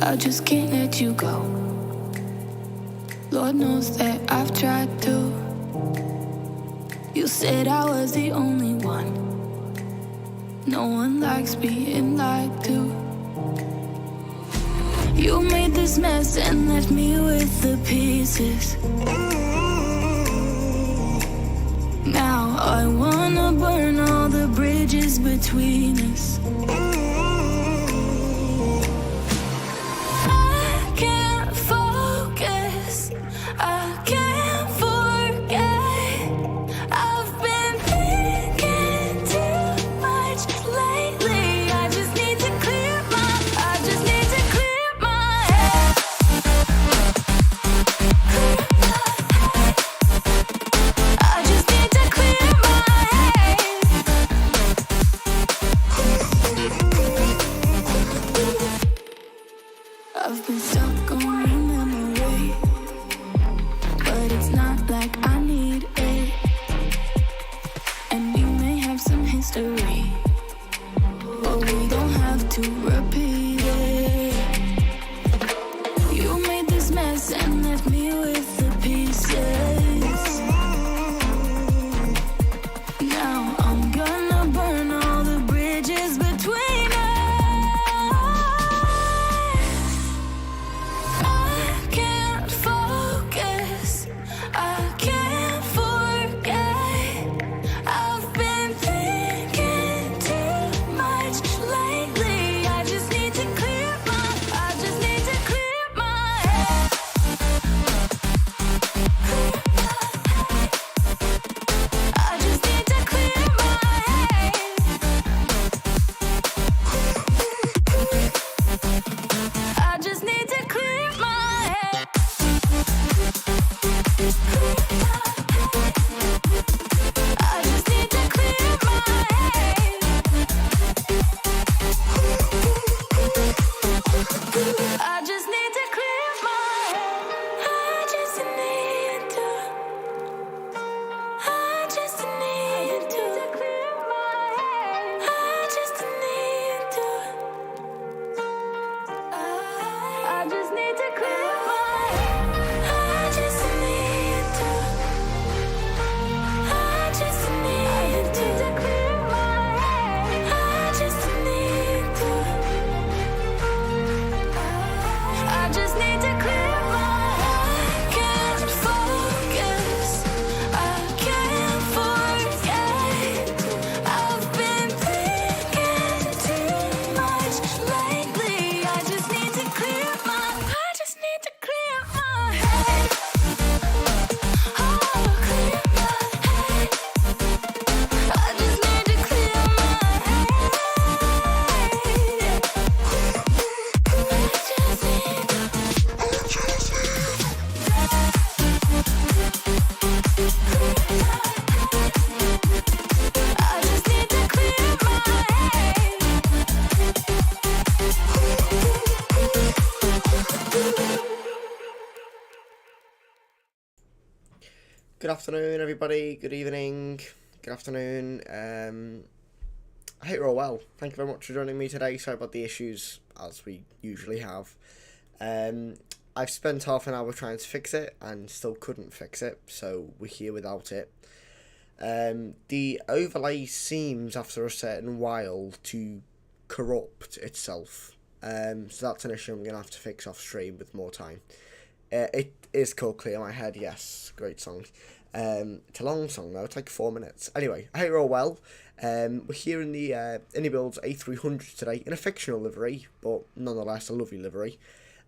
I just can't let you go. Lord knows that I've tried to. You said I was the only one. No one likes being lied to. You made this mess and left me with the pieces. Now I wanna burn all the bridges between us. I can't focus, I can't forget. I've been thinking too much lately. I just need to clear my head. I just need to clear my head. I've been stuck on your memory, but it's not like I need it. And we may have some history, but we don't have to repeat it. You made this mess and left me with the pieces. Now I'm gonna burn all the bridges between us. I can't focus, I can't forget. I've been thinking too much lately. I just need to clear my head. I just need to clear my head. I just need to clear my head. I just need to clear my head. I just need to clear my head. I just need to. I just need to clear my head. I just need to. I just need to clear my head. I just need to. I just need to clear my head. I just need to. I just need to clear my head. I can't focus, I can't forget. I've been thinking too much lately. I just need to clear my head. Oh, clear my head. I just need to clear my head. I just need to clear my head. Good afternoon, everybody. Good evening. Good afternoon. I hope you're all well. Thank you very much for joining me today. Sorry about the issues, as we usually have. I've spent half an hour trying to fix it and still couldn't fix it, so we're here without it. The overlay seems, after a certain while, to corrupt itself. So that's an issue I'm going to have to fix off stream with more time. It is called Clear My Head, yes. Great song. It's a long song though, it's like 4 minutes. Anyway, I hope you're all well. We're here in the inibuilds A300 today, in a fictional livery, but nonetheless a lovely livery.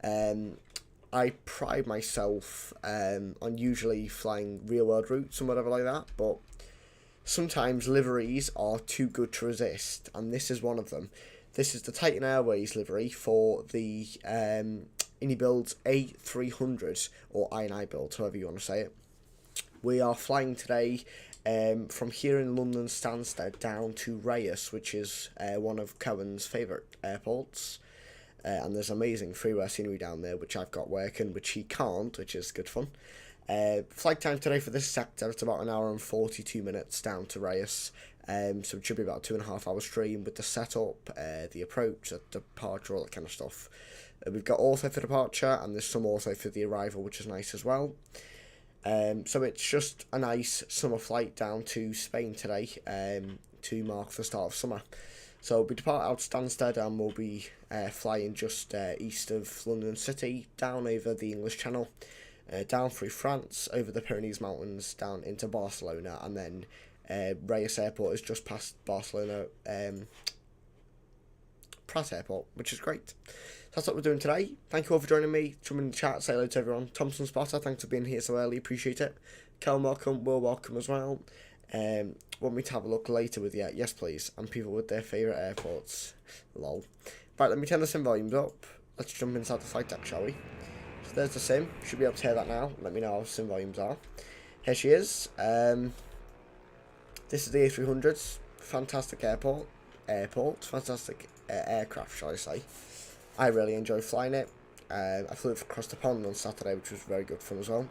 I pride myself on usually flying real world routes and whatever like that, but sometimes liveries are too good to resist, and this is one of them. This is the Titan Airways livery for the inibuilds A300, or inibuilds, however you want to say it. We are flying today from here in London Stansted down to Reus, which is one of Cohen's favourite airports. And there's amazing freeware scenery down there, which I've got working, which he can't, which is good fun. Flight time today for this sector, it's about 1 hour and 42 minutes down to Reus. So it should be about a 2.5 hour stream with the setup, the approach, the departure, all that kind of stuff. We've got auto for departure, and there's some auto for the arrival, which is nice as well. So it's just a nice summer flight down to Spain today, to mark the start of summer. So we depart out Stansted, and we'll be flying just east of London City, down over the English Channel, down through France, over the Pyrenees Mountains, down into Barcelona, and then Reus Airport is just past Barcelona Prat Airport, which is great. So that's what we're doing today. Thank you all for joining me. Jump in the chat, say hello to everyone. Thompson Spotter, thanks for being here so early, appreciate it. Kel, welcome, Will, welcome as well. Want me to have a look later with you? Yes, please. And people with their favourite airports. Lol. Right, let me turn the sim volumes up. Let's jump inside the flight deck, shall we? So there's the sim. Should be able to hear that now. Let me know how sim volumes are. Here she is. This is the A300. Fantastic airport. Fantastic aircraft, shall I say. I really enjoy flying it. I flew it across the pond on Saturday, which was very good fun as well.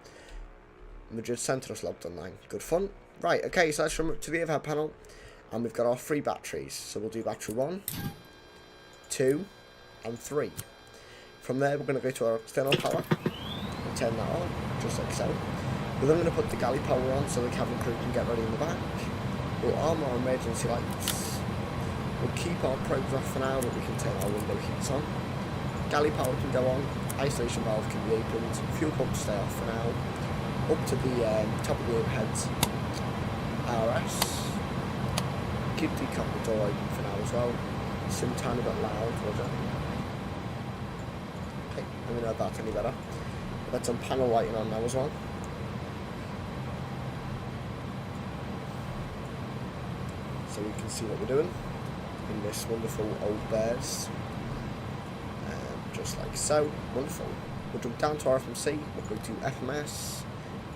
Madrid sent us logged online. Good fun. Right, okay, so let's come up to the overhead panel. And we've got our 3 batteries. So we'll do battery 1, 2, and 3. From there, we're going to go to our external power. And turn that on, just like so. We're then going to put the galley power on so the cabin crew can get ready in the back. We'll arm our emergency lights. We'll keep our probes off for now, but we can turn our window heats on. Galley power can go on. Isolation valve can be opened. Fuel pump stay off for now. Up to the top of the overheads. RS. Keep the cockpit door open for now as well. Some tiny bit loud, was it? Okay, let me know if that's any better. We've got some panel lighting on now as well. So we can see what we're doing in this wonderful old Bears. Just like so. Wonderful. We'll jump down to our FMC, we'll go to FMS,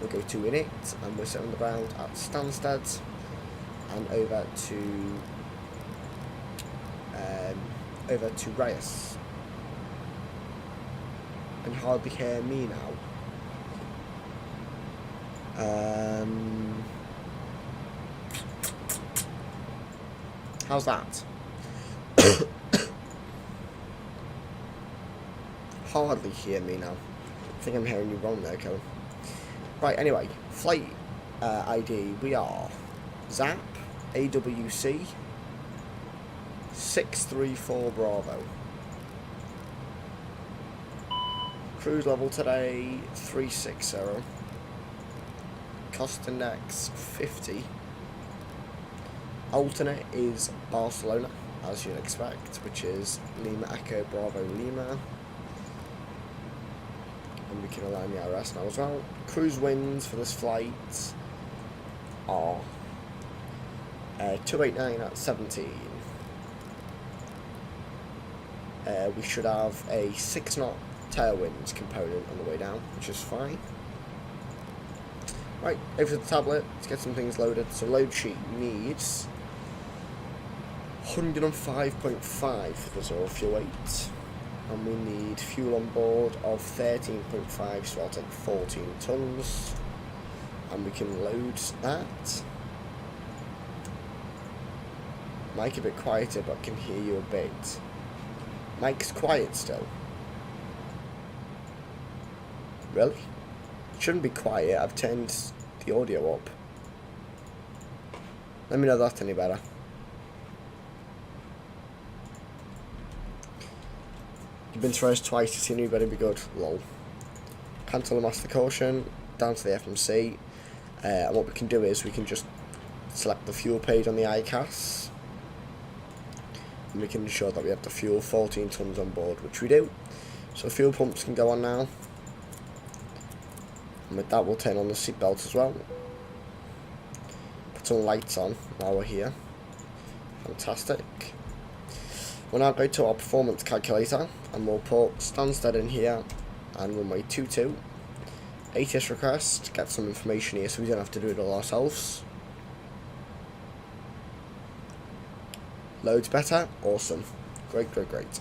we'll go to Init, and we're sitting on the ground at Stansted, and over to Reus. And hardly hear me now. How's that? Hardly hear me now. I think I'm hearing you wrong there, Cole. Right, anyway, flight ID, we are ZAP AWC 634 Bravo. Cruise level today 360. Cost index 50. Alternate is Barcelona, as you'd expect, which is Lima Echo Bravo Lima. And we can align the RS now as well. Cruise winds for this flight are 289 at 17. We should have a 6 knot tailwinds component on the way down, which is fine. Right, over to the tablet, let's get some things loaded. So load sheet needs 105.5 for the 0 fuel weight. And we need fuel on board of 13.5, so I'll take 14 tons. And we can load that. Mic a bit quieter, but I can hear you a bit. Mic's quiet still. Really? It shouldn't be quiet, I've turned the audio up. Let me know if that's any better. You've been through us twice, you seem you better be good. Lol. Cancel the master caution, down to the FMC. And what we can do is we can just select the fuel page on the ICAS. And we can ensure that we have the fuel 14 tons on board, which we do. So fuel pumps can go on now. And with that we'll turn on the seatbelt as well. Put some lights on while we're here. Fantastic. We'll now go to our performance calculator and we'll put Stansted in here and runway 22. ATS request, get some information here so we don't have to do it all ourselves. Loads better, awesome. Great, great, great.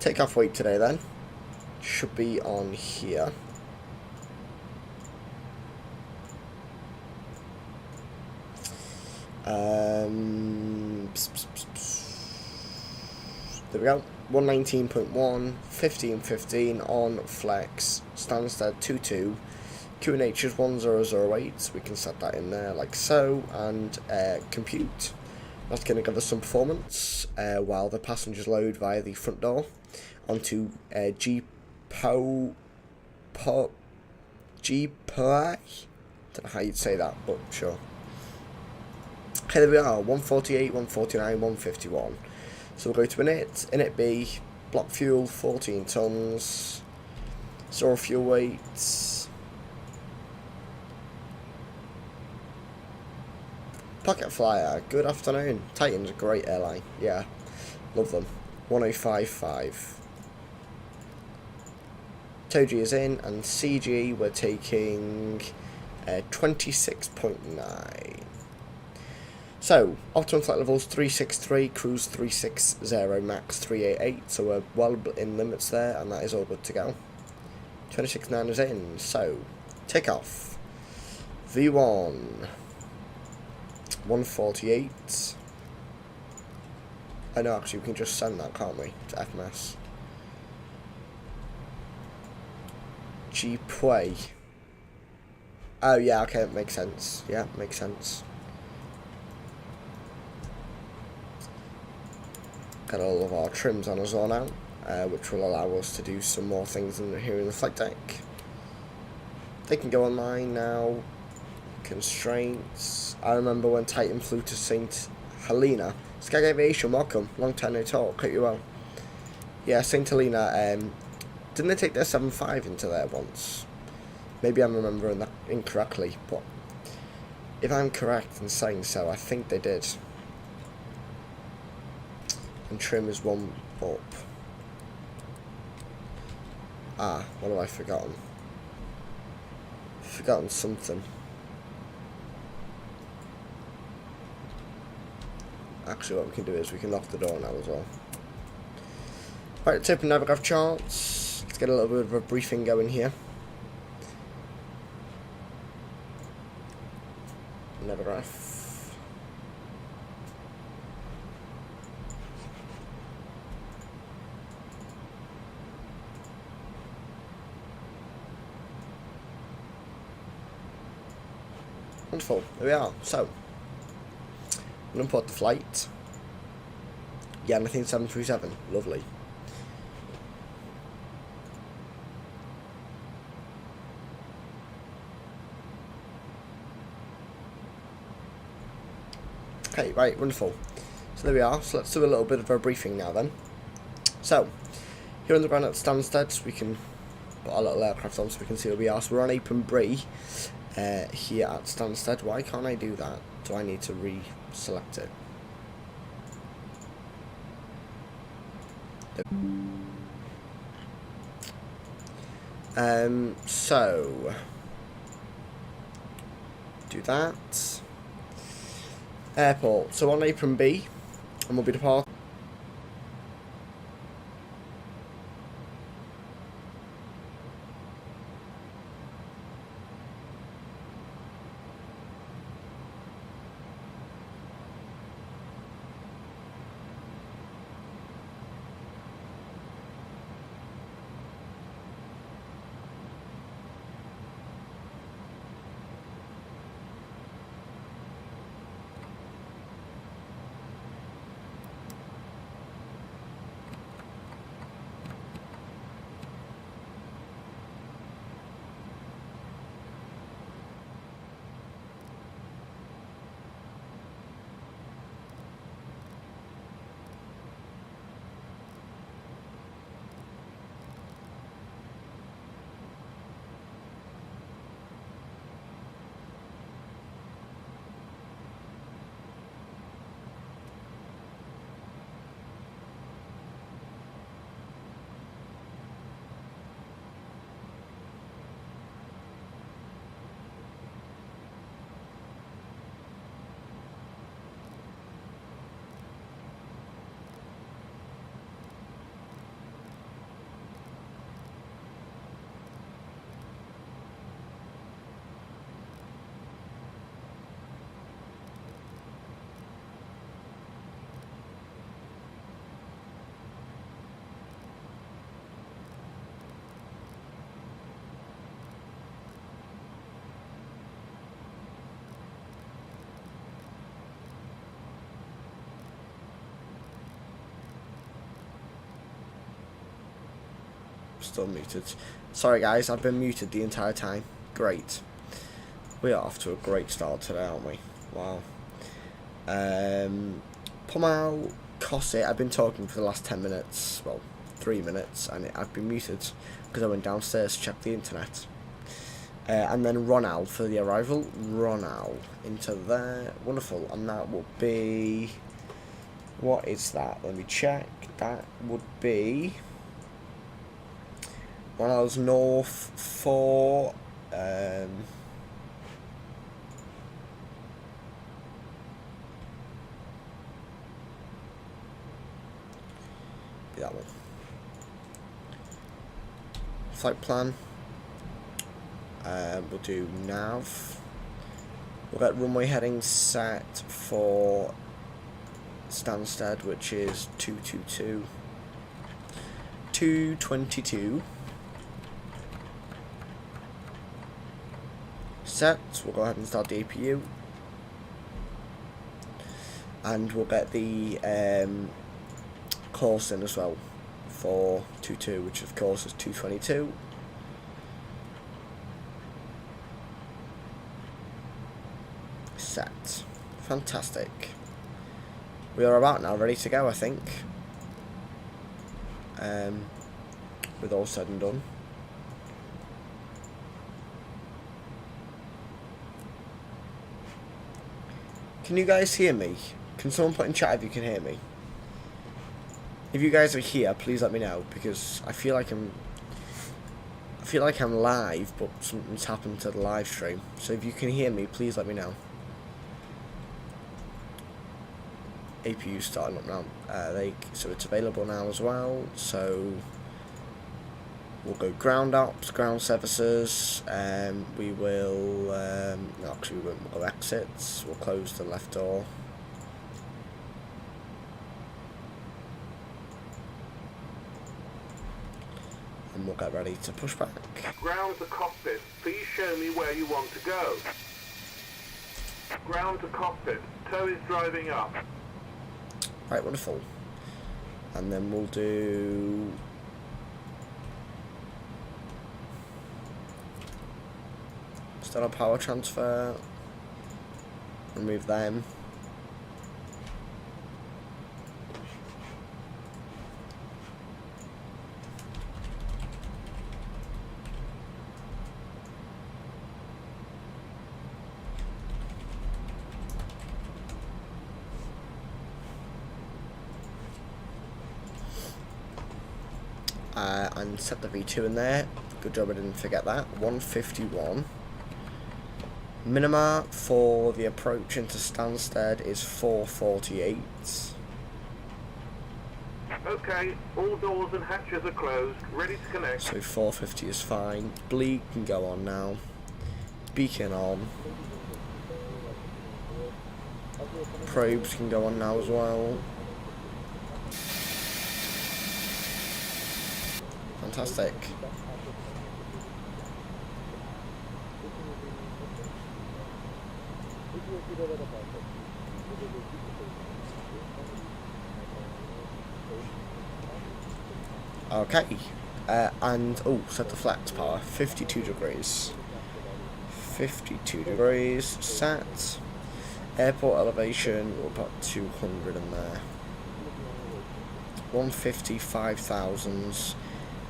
Takeoff weight today then should be on here. There we go. 119.1, 1515 on flex, Stansted 22, QNH is 1008, we can set that in there like so, and compute. That's going to give us some performance while the passengers load via the front door onto G-PO... G-PO... Don't know how you'd say that, but sure. Okay, there we are, 148, 149, 151. So we'll go to init B, block fuel, 14 tons, zero fuel weights, Pocket Flyer, good afternoon. Titan's a great airline, yeah, love them. 1055. Toji is in, and CG we're taking 26.9. So, optimum flight levels 363, cruise 360, max 388, so we're well in limits there, and that is all good to go. 26.9 is in, so, take off. V1, 148. I know, actually, we can just send that, can't we, to FMS. G-Pway. Oh, yeah, okay, that makes sense. Yeah, makes sense. Got all of our trims on us all now, which will allow us to do some more things here in the flight deck. They can go online now. Constraints. I remember when Titan flew to St. Helena. Sky Aviation, welcome. Long time no talk. Hope you well. Yeah, St. Helena. Didn't they take their 7.5 into there once? Maybe I'm remembering that incorrectly, but if I'm correct in saying so, I think they did. And trim is one up. Ah, what have I forgotten? Forgotten something. Actually, what we can do is we can lock the door now as well. Right, let's open Navigraph charts. Let's get a little bit of a briefing going here. Navigraph. Wonderful, there we are. So, I'm going to import the flight. Yeah, and I think 737. Lovely. Okay, right, wonderful. So there we are. So let's do a little bit of a briefing now then. So, here on the ground at Stansted, we can put our little aircraft on so we can see where we are. So we're on Apron Brie here at Stansted. Why can't I do that? Do I need to select it? So do that. Airport. So on Apron B, and we'll be departing. still muted. Sorry guys, I've been muted the entire time. Great. We are off to a great start today, aren't we? Wow. Pomal Cosset, I've been talking for the last 10 minutes, well, 3 minutes, and I've been muted because I went downstairs to check the internet. And then Ronald for the arrival. Ronald into there. Wonderful. And that will be... What is that? Let me check. That would be... Ronald's north for... Be that one. Flight plan. We'll do nav. We'll get runway heading set for Stansted, which is 222. 222. Set. We'll go ahead and start the APU. And we'll get the course in as well for 22, which of course is 222. Set. Fantastic. We are about now, ready to go, I think. With all said and done. Can you guys hear me? Can someone put in chat if you can hear me? If you guys are here, please let me know, because I feel like I'm live, but something's happened to the live stream. So if you can hear me, please let me know. APU starting up now. So it's available now as well. So we'll go ground ops, ground services. We will. No, actually, we won't. We'll go exits. We'll close the left door. And we'll get ready to push back. Ground to cockpit. Please show me where you want to go. Ground to cockpit. Tow is driving up. Right, wonderful. And then we'll do... Start our power transfer. Remove them. And set the V2 in there. Good job I didn't forget that. 151. Minima for the approach into Stansted is 448. Okay, all doors and hatches are closed. Ready to connect. So 450 is fine. Bleed can go on now. Beacon on. Probes can go on now as well. Fantastic. Okay. And, oh, set the flex power. 52 degrees. 52 degrees. Set. Airport elevation, we'll put 200 in there. 150, 5,000s.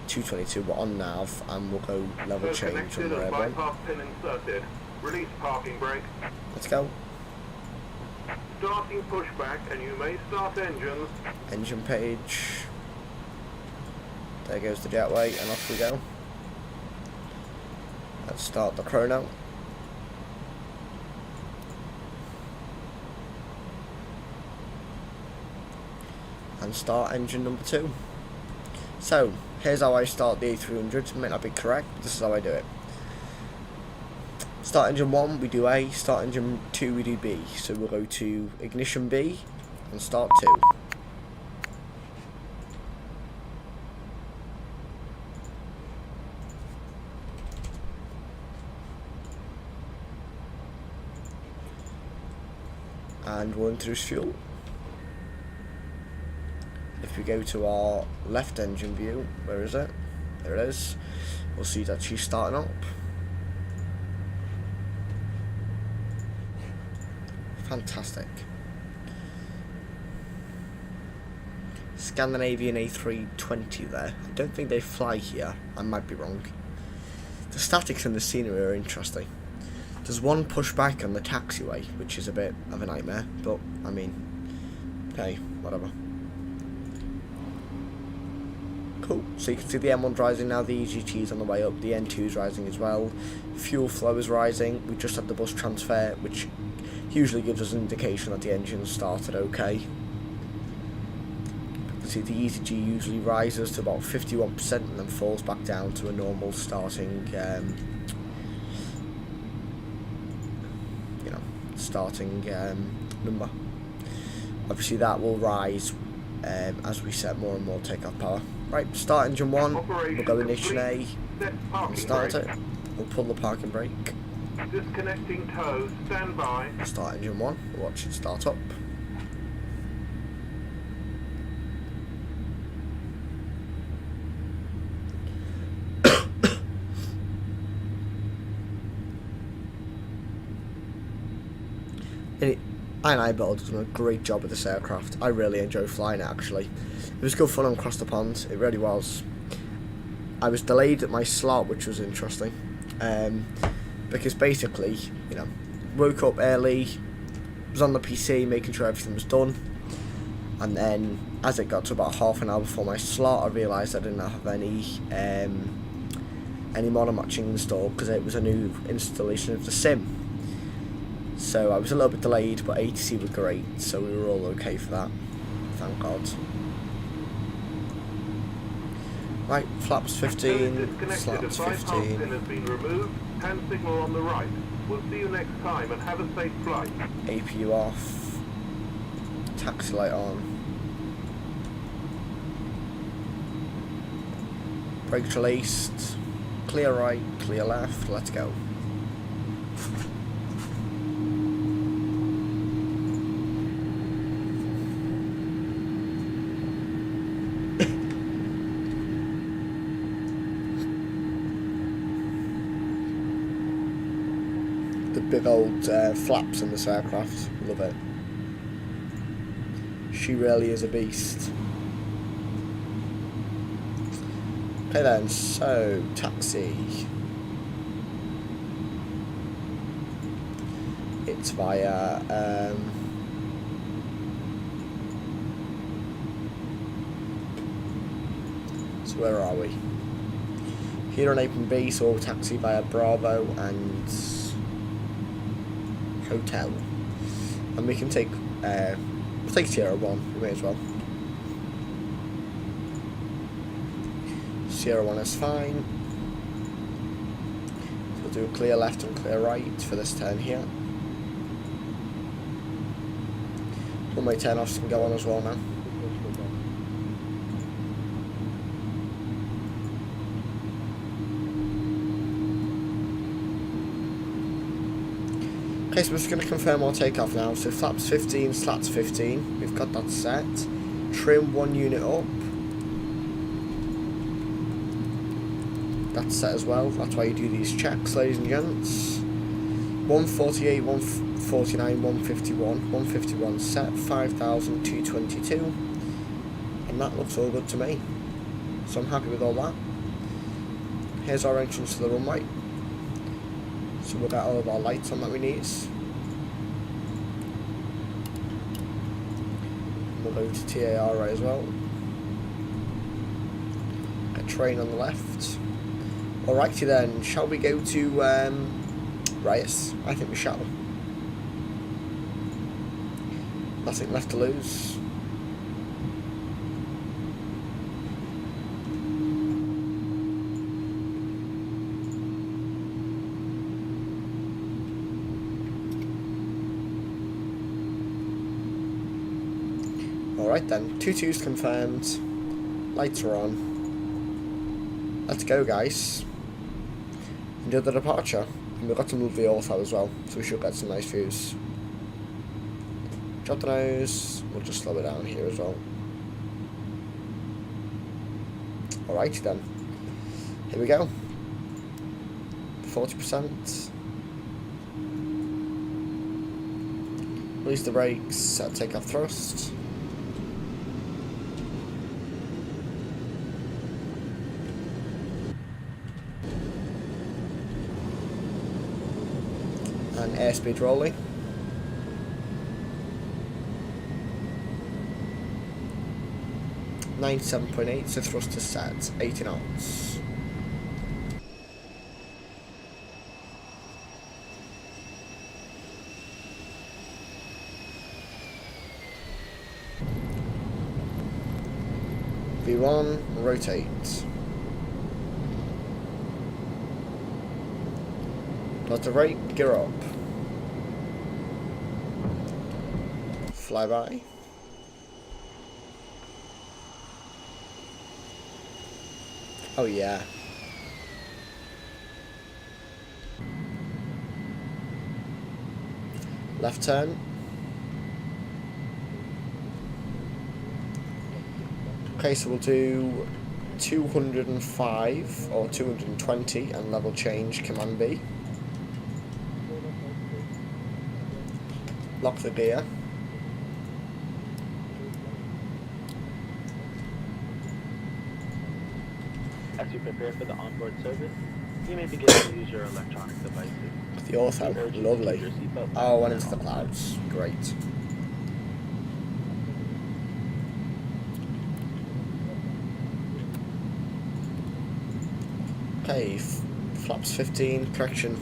222, we're on nav, and we'll go level change on the airborne. Bypass pin inserted. Release parking brake. Let's go. Starting pushback, and you may start engines. Engine page. There goes the jetway, and off we go. Let's start the chrono. And start engine number 2. So, here's how I start the A300. It may not be correct, but this is how I do it. Start engine 1, we do A. Start engine 2, we do B. So we'll go to ignition B and start 2. And we'll introduce fuel. If we go to our left engine view, where is it? There it is. We'll see that she's starting up. Fantastic. Scandinavian A320 there. I don't think they fly here. I might be wrong. The statics in the scenery are interesting. There's one pushback on the taxiway, which is a bit of a nightmare, but I mean, hey, whatever. Cool. So you can see the M1's rising now, the EGT's on the way up, the N2's rising as well. Fuel flow is rising. We just had the bus transfer, which usually gives us an indication that the engine's started okay. You can see the ECG usually rises to about 51% and then falls back down to a normal starting, number. Obviously that will rise as we set more and more takeoff power. Right, start engine 1, we'll go ignition A, and start it. We'll pull the parking brake. Disconnecting tow, stand by. Start engine 1, we'll watch it start up. Inibuilds has done a great job with this aircraft. I really enjoy flying it actually. It was good fun on Across the Pond, it really was. I was delayed at my slot, which was interesting. Because basically, you know, woke up early, was on the PC making sure everything was done, and then as it got to about half an hour before my slot, I realised I didn't have any model matching installed because it was a new installation of the sim. So I was a little bit delayed, but ATC was great, so we were all okay for that. Thank God. Right, flaps 15, slats 15. Has been removed. Hand signal on the right. We'll see you next time and have a safe flight. APU off. Taxi light on. Brakes released. Clear right, clear left. Let's go. Big old flaps in this aircraft, love it. She really is a beast. Okay then, so taxi. It's via so where are we? Here on Apron B, so we'll taxi via Bravo and Hotel, and we can take we'll take Sierra 1, we may as well. Sierra 1 is fine. So we'll do a clear left and clear right for this turn here. All my turn-offs can go on as well now. Okay, so we're just going to confirm our takeoff now. So flaps 15, slats 15. We've got that set. Trim 1 unit up. That's set as well. That's why you do these checks, ladies and gents. 148, 149, 151. 151 set, 5,222. And that looks all good to me. So I'm happy with all that. Here's our entrance to the runway. So we'll get all of our lights on that we need. We'll go to TAR right as well. A train on the left. Alrighty then, shall we go to Reus? I think we shall. Nothing left to lose. Alright then, 2-2's confirmed, lights are on, let's go guys, enjoy the departure, and we've got to move the auto as well, so we should get some nice views. Drop the nose, we'll just slow it down here as well. Alrighty then, Here we go. 40%. Release the brakes, take off thrust. And airspeed rolling. $97.8, so thrust is set, 80 knots. V1, rotate. Not to right, gear up. Flyby. Oh yeah. Left turn. Okay, so we'll do 205 or 220 and level change, Command B. Lock the gear. As you prepare for the onboard service, you may begin to use your electronic devices. The auto, lovely. Oh, and into the clouds, great. Okay, flaps 15, correction,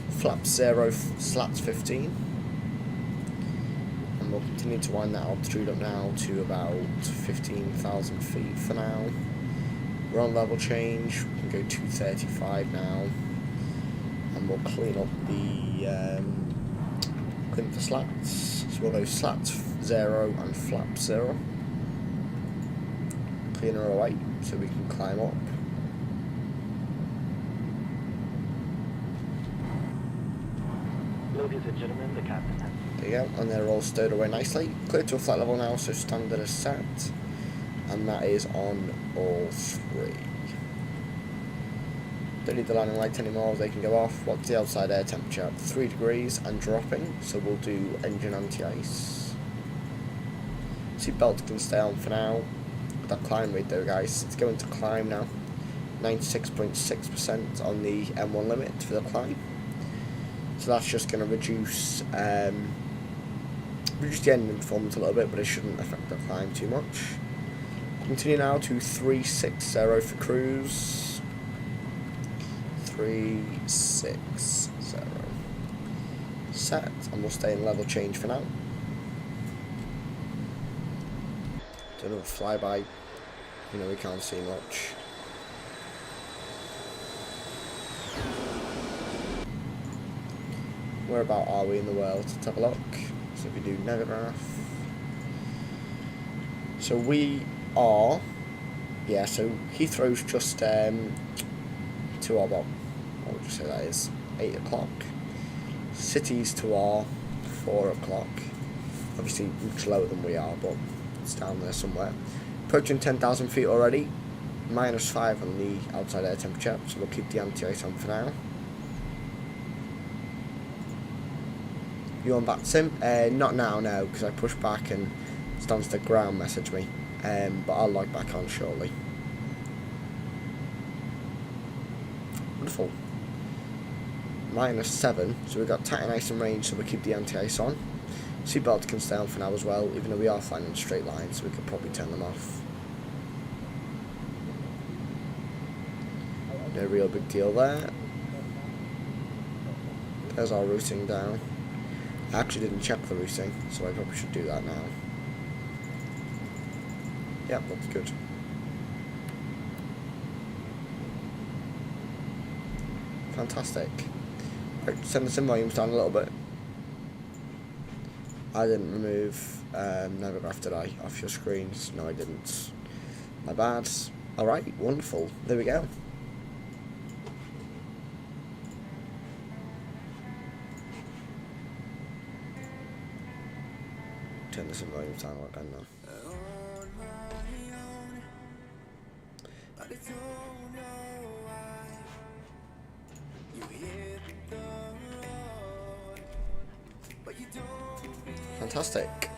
flaps 0, slats 15. And we'll continue to wind that altitude up now to about 15,000 feet for now. We're on level change, we can go 235 now. And we'll clean up the slats. So we'll go slats 0 and flap 0. Clean her away so we can climb up. Ladies and gentlemen, the captain has... There you go, and they're all stowed away nicely. Clear to a flat level now, so standard is set. And that is on all 3. Don't need the landing lights anymore, they can go off. What's the outside air temperature? 3 degrees and dropping, so we'll do engine anti-ice. Seatbelt can stay on for now. That climb rate though, guys, it's going to climb now. 96.6% on the M1 limit for the climb. So that's just going to reduce the engine performance a little bit, but it shouldn't affect the climb too much. Continue now to 360 for cruise. 360. Set, and we'll stay in level change for now. Do another flyby. You know, we can't see much. Where about are we in the world? Let's have a look. So if we do Negagraph. So we are, yeah, so Heathrow's just to our, what would you say that is? 8 o'clock. City's to our 4 o'clock. Obviously much lower than we are, but it's down there somewhere. Approaching 10,000 feet already. -5 on the outside air temperature, so we'll keep the anti-ice on for now. You on back sim? Not now, no, because I pushed back and Stansted ground messaged me. But I'll log back on shortly. Wonderful. -7, so we've got tight and ice and range, so we'll keep the anti-ice on. Seatbelt can stay on for now as well, even though we are flying in straight lines, so we could probably turn them off. No real big deal there. There's our routing down. I actually didn't check the routing, so I probably should do that now. Yep, that's good. Fantastic. Right, send the sim volumes down a little bit. I didn't remove Negagraph, did I, off your screens? No, I didn't. My bad. Alright, wonderful. There we go. Turn the sim volumes down again now. Fantastic.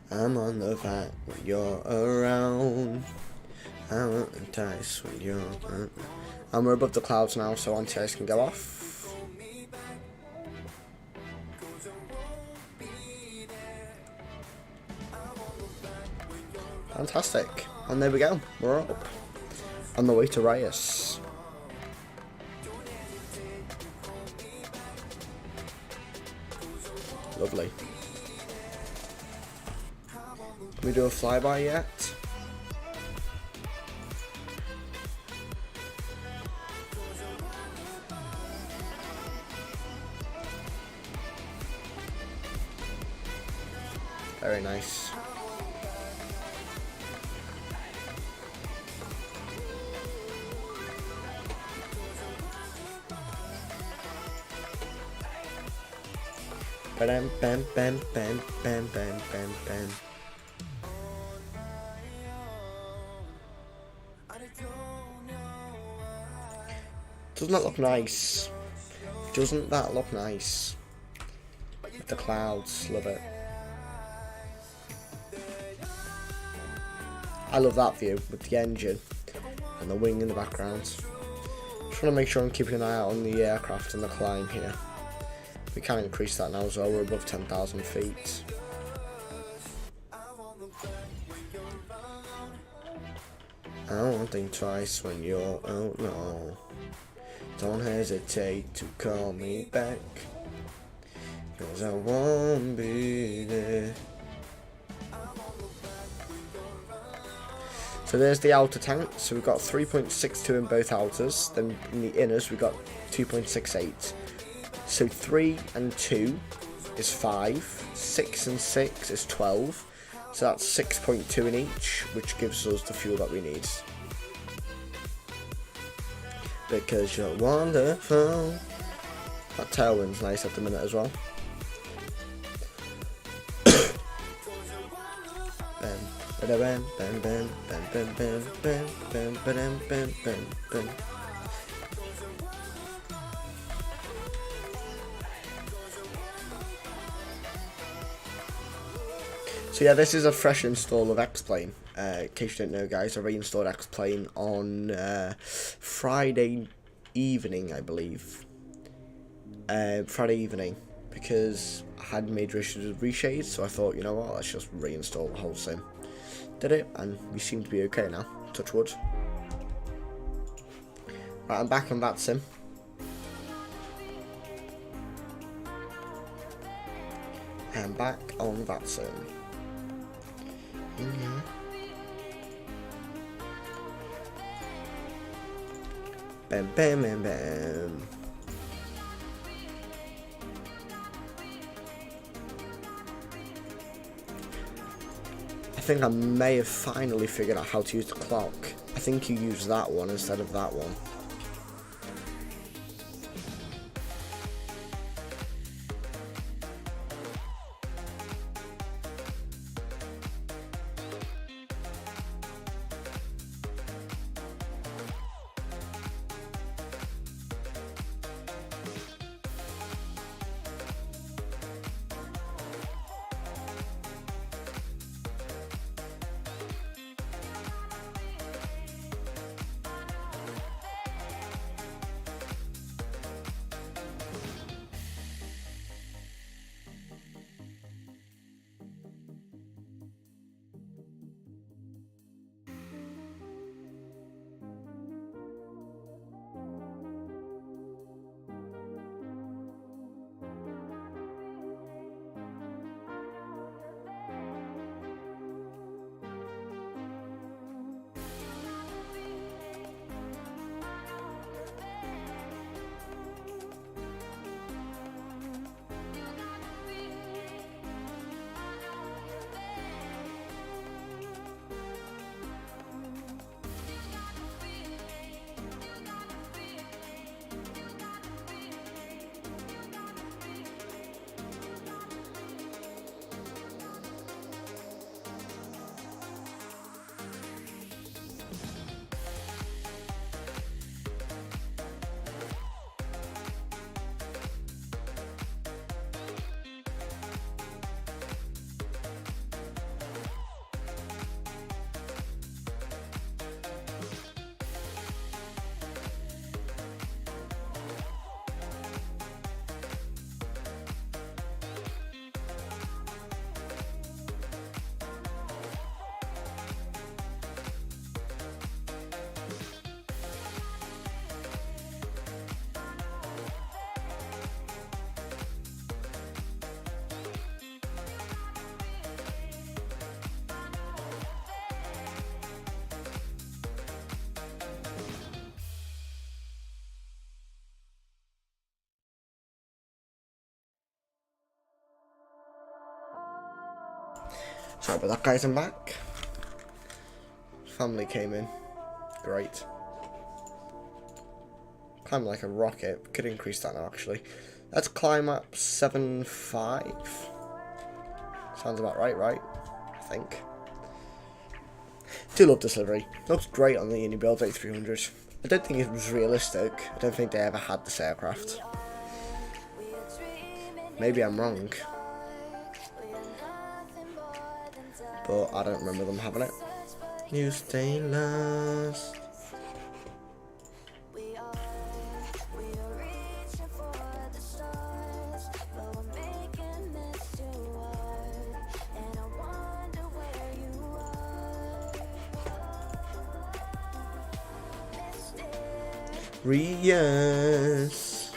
I'm on the back when you're around. I want the dice when you're around. And we're above the clouds now, so anti-ice can go off. Fantastic. And there we go. We're up. On the way to Reus. Lovely. Can we do a flyby yet? Very nice. Bam bam bam bam bam bam bam bam. Doesn't that look nice? Doesn't that look nice? With the clouds, love it. I love that view with the engine and the wing in the background. Just want to make sure I'm keeping an eye out on the aircraft and the climb here. We can increase that now as well, we're above 10,000 feet. I won't think twice when you're out now. Don't hesitate to call me back, 'cause I won't be there. So there's the outer tank, so we've got 3.62 in both outers, then in the inners we've got 2.68. So 3 and 2 is 5, 6 and 6 is 12, so that's 6.2 in each, which gives us the fuel that we need. Because you're wonderful. That tailwind's nice at the minute as well. Bam, bam, bam, bam, bam, bam, bam, bam, bam, bam, bam, bam, bam. So yeah, this is a fresh install of X-Plane. In case you didn't know, guys, I reinstalled X-Plane on Friday evening, I believe. Friday evening, because I had major issues with reshades, so I thought, you know what, let's just reinstall the whole sim. Did it, and we seem to be okay now. Touch wood. Right, I'm back on that sim. I'm back on that sim. Bam, bam, bam, bam. I think I may have finally figured out how to use the clock. I think you use that one instead of that one. Sorry about that, guys, I'm back. Family came in. Great. Climb like a rocket. Could increase that now, actually. Let's climb up 7.5. Sounds about right, I think. Do love this livery. Looks great on the inibuilds A300. I don't think it was realistic. I don't think they ever had this aircraft. Maybe I'm wrong. But I don't remember them having it. You stay lost. Reus.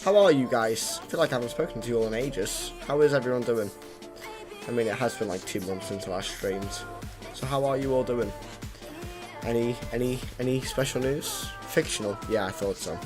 How are you guys? I feel like I haven't spoken to you all in ages. How is everyone doing? I mean, it has been like 2 months since I last streamed. So how are you all doing? Any special news? Fictional? Yeah, I thought so.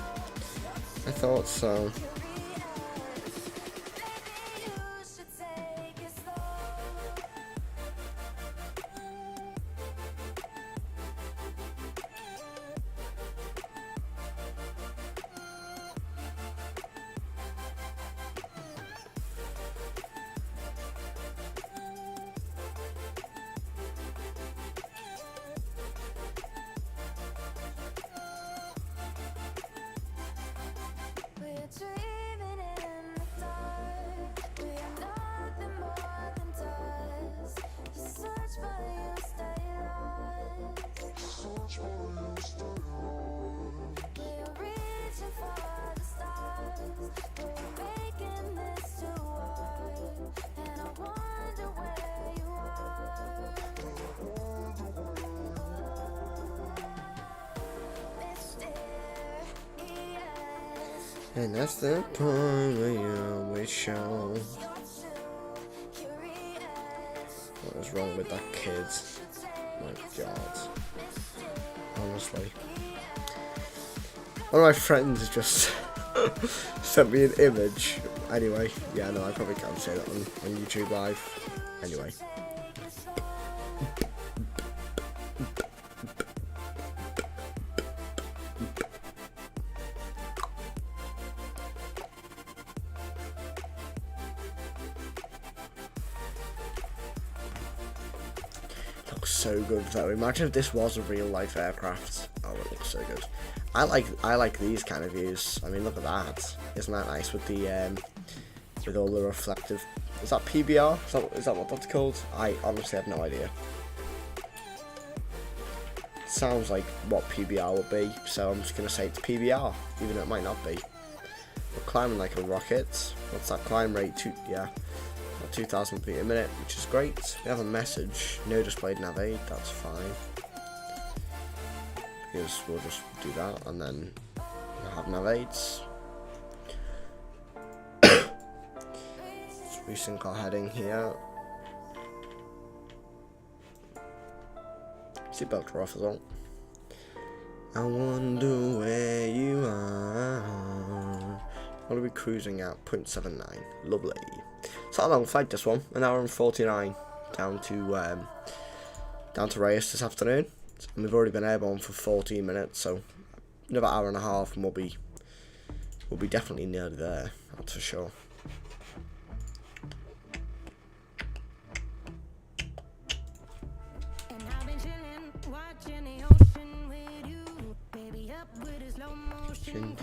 And that's the point where you always show. What is wrong with that kid? My God. Honestly. One of my friends just sent me an image. Anyway, yeah, no, I probably can't say that on YouTube Live. Anyway. Looks so good though. Imagine if this was a real life aircraft. Oh, it looks so good. I like these kind of views. I mean, look at that. Isn't that nice with the with all the reflective? Is that PBR? Is that what that's called? I honestly have no idea. It sounds like what PBR would be, so I'm just gonna say it's PBR, even though it might not be. We're climbing like a rocket. What's that climb rate? 2,000 feet a minute, which is great. We have a message. No displayed nav aid. That's fine. Because we'll just do that and then we'll have nav aids. We sync our heading here. Seatbelts are off as well. I wonder where you are. What are we cruising at? 0.79. Lovely. It's not a long flight, this one. An hour and 49 down to Reus this afternoon. And we've already been airborne for 14 minutes, so another hour and a half, and we'll be definitely nearly there. That's for sure.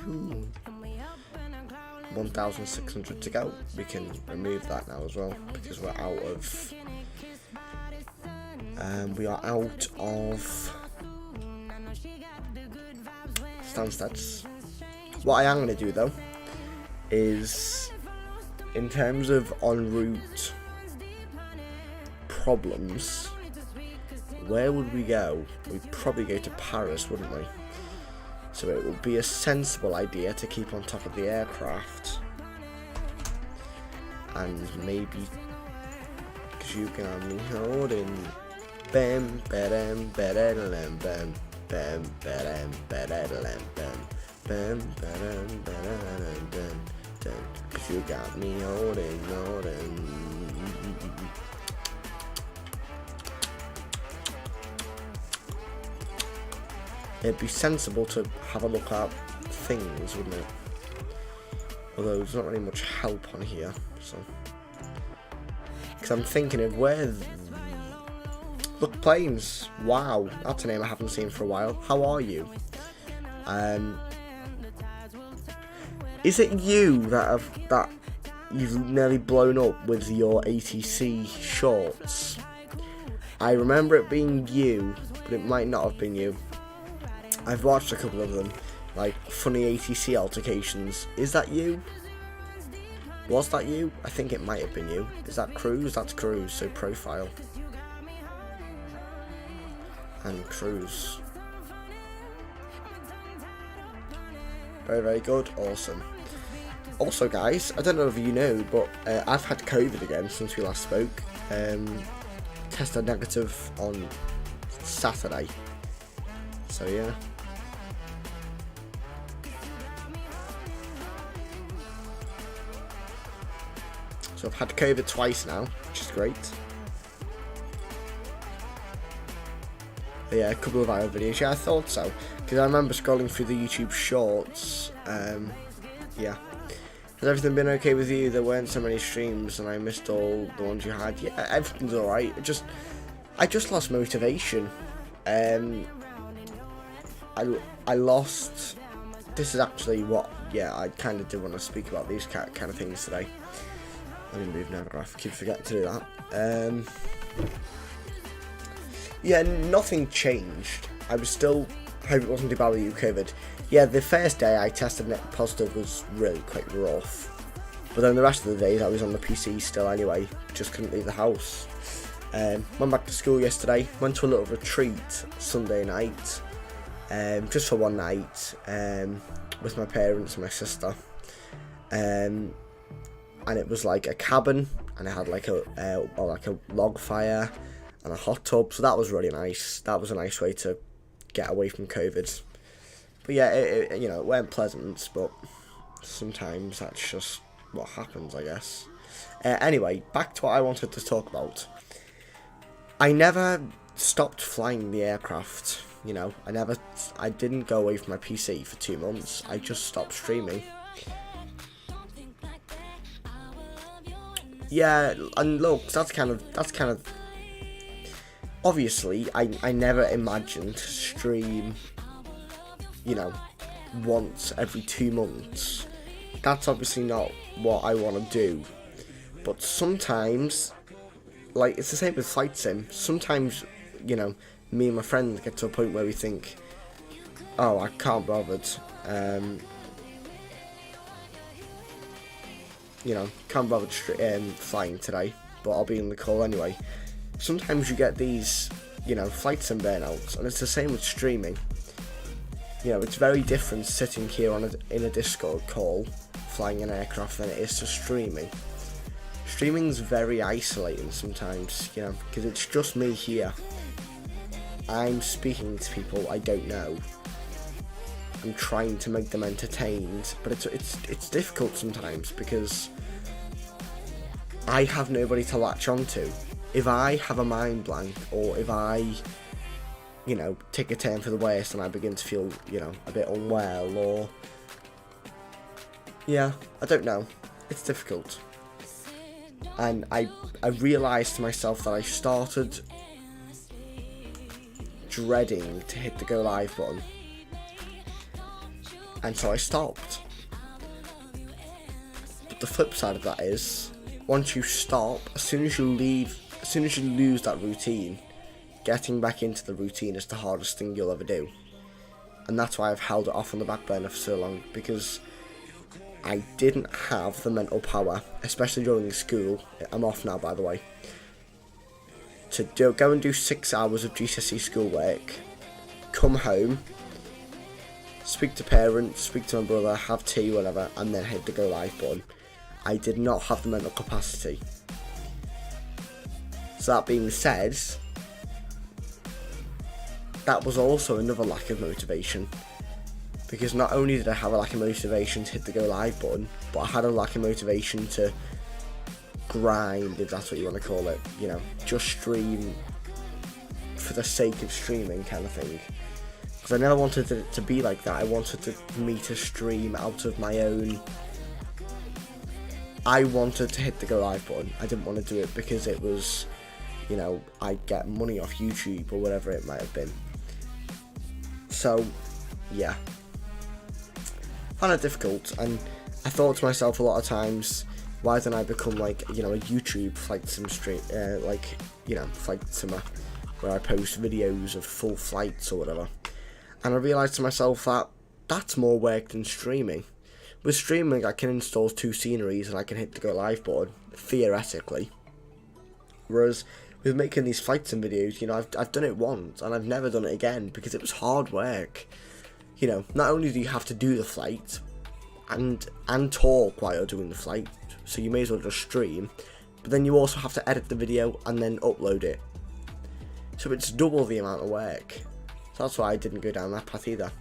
Ooh. 1,600 to go. We can remove that now as well because we're out of. We are out of Stansted. What I am going to do though is, in terms of en route problems, where would we go? We'd probably go to Paris, wouldn't we? So it would be a sensible idea to keep on top of the aircraft. And maybe, because you can have me holding. Bam, badam, badadalam, bam, bam, badam, badadalam, bam, bam, badam, badadalam, bam, bam. Because you got me holding. it'd be sensible to have a look at things, wouldn't it? Although there's not really much help on here, so. Because I'm thinking of where. Look, planes. Wow, that's a name I haven't seen for a while. How are you? Is it you that you've nearly blown up with your ATC shorts? I remember it being you, but it might not have been you. I've watched a couple of them, like funny ATC altercations. Is that you? Was that you? I think it might have been you. Is that Cruz? That's Cruz, so profile. And Cruz. Very, very good. Awesome. Also, guys, I don't know if you know, but I've had COVID again since we last spoke. Tested negative on Saturday. So, yeah. So, I've had COVID twice now, which is great. But yeah, a couple of viral videos. Yeah, I thought so. Because I remember scrolling through the YouTube shorts. Yeah. Has everything been okay with you? There weren't so many streams and I missed all the ones you had. Yeah, everything's alright. I just lost motivation. I lost. This is actually what. Yeah, I kind of did want to speak about these kind of things today. Let me move now. I keep forgetting to do that. Yeah, nothing changed. I was still. I hope it wasn't too bad with you, COVID. Yeah, the first day I tested net positive was really quite rough. But then the rest of the days I was on the PC still anyway. Just couldn't leave the house. Went back to school yesterday. Went to a little retreat Sunday night. Just for one night. With my parents and my sister. And it was like a cabin. And it had like a log fire. And a hot tub. So that was really nice. That was a nice way to get away from COVID. But yeah, it you know, it weren't pleasant, but sometimes that's just what happens, I guess. Anyway, back to what I wanted to talk about. I never stopped flying the aircraft, you know. I didn't go away from my PC for 2 months. I just stopped streaming. Yeah, and look, that's kind of obviously, I never imagined to stream, you know, once every 2 months. That's obviously not what I want to do. But sometimes, like, it's the same with Flight Sim. Sometimes, you know, me and my friends get to a point where we think, oh, I can't bother. You know, can't bother flying today, but I'll be in the call anyway. Sometimes you get these, you know, Flight Sim burnouts, and it's the same with streaming. You know, it's very different sitting here in a Discord call, flying an aircraft, than it is to streaming. Streaming's very isolating sometimes, you know, because it's just me here. I'm speaking to people I don't know. I'm trying to make them entertained, but it's difficult sometimes because I have nobody to latch onto. If I have a mind blank, or if I, you know, take a turn for the worse and I begin to feel, you know, a bit unwell, or, yeah, I don't know, it's difficult. And I realised to myself that I started dreading to hit the go live button, and so I stopped. But the flip side of that is, once you stop, as soon as you lose that routine, getting back into the routine is the hardest thing you'll ever do. And that's why I've held it off on the back burner for so long, because I didn't have the mental power, especially during school. I'm off now, by the way. To go and do 6 hours of GCSE schoolwork, come home, speak to parents, speak to my brother, have tea, whatever, and then hit the go live button. I did not have the mental capacity. So that being said, that was also another lack of motivation. Because not only did I have a lack of motivation to hit the go live button, but I had a lack of motivation to grind, if that's what you want to call it. You know, just stream for the sake of streaming kind of thing. because I never wanted it to be like that. I wanted me to stream out of my own. I wanted to hit the go live button. I didn't want to do it because it was, you know, I'd get money off YouTube or whatever it might have been. So, yeah. Found it difficult, and I thought to myself a lot of times, why don't I become like, you know, a YouTube flight sim stream, like, you know, flight simmer, where I post videos of full flights or whatever. And I realised to myself that that's more work than streaming. With streaming, I can install 2 sceneries and I can hit the go live button, theoretically. Whereas with making these flight sim videos, you know, I've done it once and I've never done it again because it was hard work. You know, not only do you have to do the flight and talk while you're doing the flight, so you may as well just stream, but then you also have to edit the video and then upload it. So it's double the amount of work. So that's why I didn't go down that path either.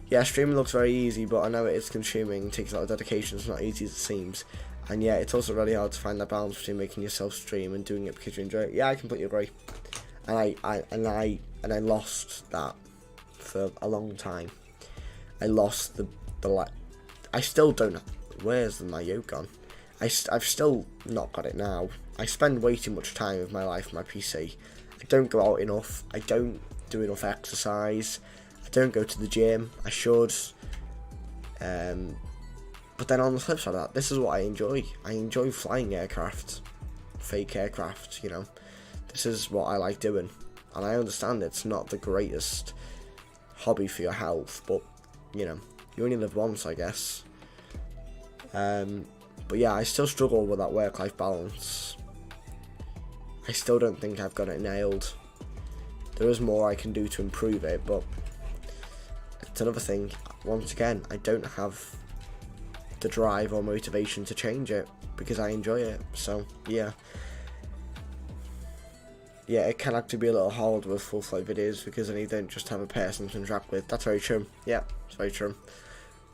Yeah, streaming looks very easy, but I know it is consuming, takes a lot of dedication, it's not easy as it seems. And yeah, it's also really hard to find that balance between making yourself stream and doing it because you enjoy it. Yeah, I completely agree. And I lost that for a long time. I lost the I still don't. Where's my yoke gone? I've still not got it now. I spend way too much time with my life on my PC. I don't go out enough. I don't do enough exercise. I don't go to the gym. I should. But then on the flip side of that, this is what I enjoy. I enjoy flying aircraft, fake aircraft. You know, this is what I like doing, and I understand it's not the greatest hobby for your health, but you know, you only live once, I guess. But yeah, I still struggle with that work-life balance. I still don't think I've got it nailed. There is more I can do to improve it, but it's another thing. Once again, I don't have the drive or motivation to change it because I enjoy it. So yeah, it can actually be a little hard with full flight videos because then you don't just have a person to interact with. That's very true. Yeah, it's very true.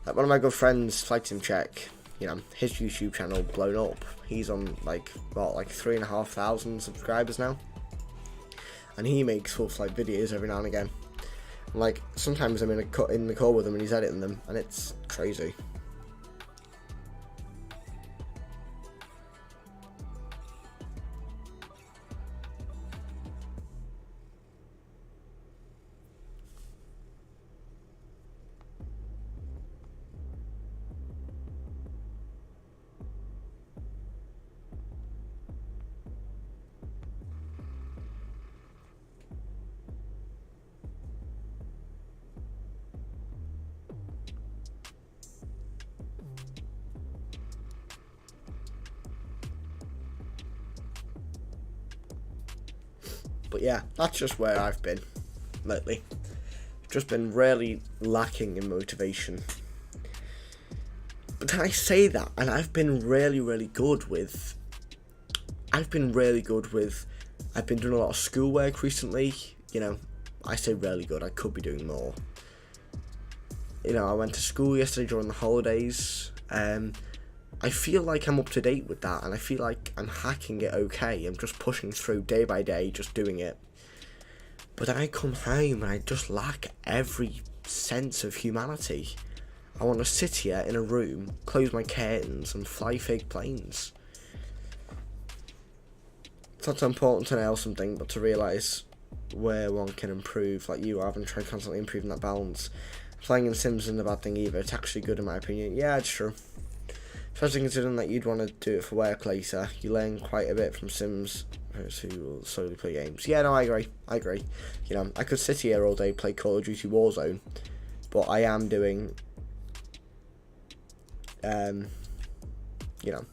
Like one of my good friends, Flight Sim Check, you know, his YouTube channel blown up. He's on like 3,500 subscribers now, and he makes full flight videos every now and again. And, like sometimes I'm in the call with him and he's editing them, and it's crazy. But yeah, that's just where I've been lately. Just been really lacking in motivation. But then I say that, and I've been really good with. I've been doing a lot of schoolwork recently. You know, I say really good. I could be doing more. You know, I went to school yesterday during the holidays. I feel like I'm up to date with that, and I feel like I'm hacking it okay. I'm just pushing through day by day, just doing it. But then I come home and I just lack every sense of humanity. I want to sit here in a room, close my curtains, and fly fake planes. It's not so important to nail something, but to realise where one can improve, like you have, and try constantly improving that balance. Flying in sims isn't a bad thing either. It's actually good in my opinion. Yeah, it's true. Especially considering that you'd want to do it for work later. You learn quite a bit from sims who will slowly play games. Yeah, no, I agree. You know, I could sit here all day, play Call of Duty Warzone, but I am doing, you know,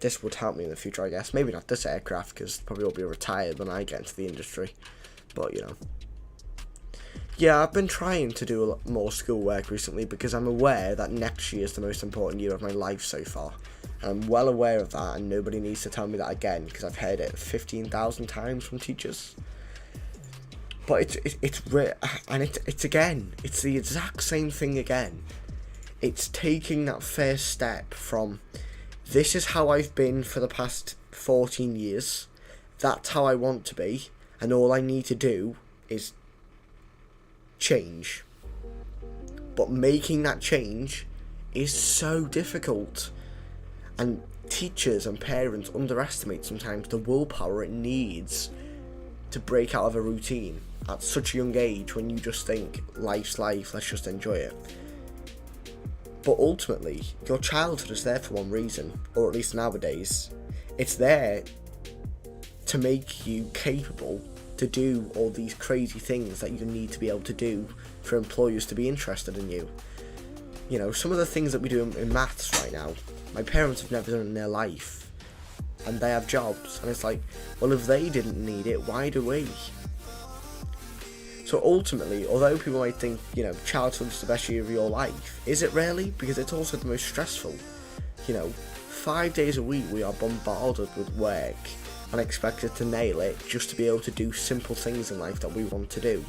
this would help me in the future, I guess. Maybe not this aircraft, because probably will be retired when I get into the industry, but, you know. Yeah, I've been trying to do a lot more schoolwork recently because I'm aware that next year is the most important year of my life so far. And I'm well aware of that, and nobody needs to tell me that again because I've heard it 15,000 times from teachers. But it's the exact same thing again. It's taking that first step from, this is how I've been for the past 14 years, that's how I want to be, and all I need to do is change. But making that change is so difficult. And teachers and parents underestimate sometimes the willpower it needs to break out of a routine at such a young age, when you just think, life's life, let's just enjoy it. But ultimately, your childhood is there for one reason, or at least nowadays. It's there to make you capable to do all these crazy things that you need to be able to do for employers to be interested in you. You know, some of the things that we do in maths right now, my parents have never done in their life, and they have jobs, and it's like, well, if they didn't need it, why do we? So ultimately, although people might think, you know, childhood is the best year of your life, is it really? Because it's also the most stressful. You know, 5 days a week we are bombarded with work and expected to nail it just to be able to do simple things in life that we want to do.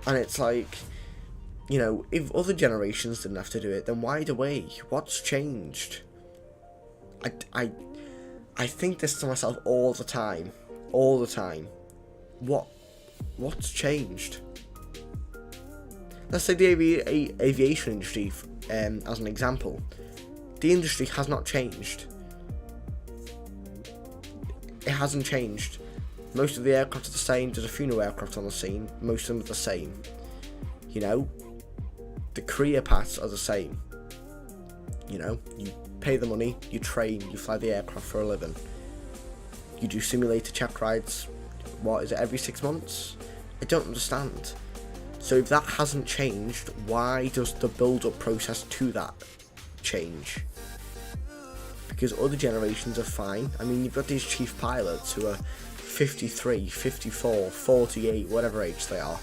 And it's like, you know, if other generations didn't have to do it, then why do we? What's changed? I think this to myself all the time. What's changed? Let's take the aviation industry as an example. The industry has not changed. It hasn't changed. Most of the aircraft are the same. There's a few new aircraft on the scene. Most of them are the same. You know, the career paths are the same. You know, you pay the money, you train, you fly the aircraft for a living. You do simulator check rides, what is it, every 6 months? I don't understand. So if that hasn't changed, why does the build-up process to that change? Because other generations are fine. I mean, you've got these chief pilots who are 53, 54, 48, whatever age they are,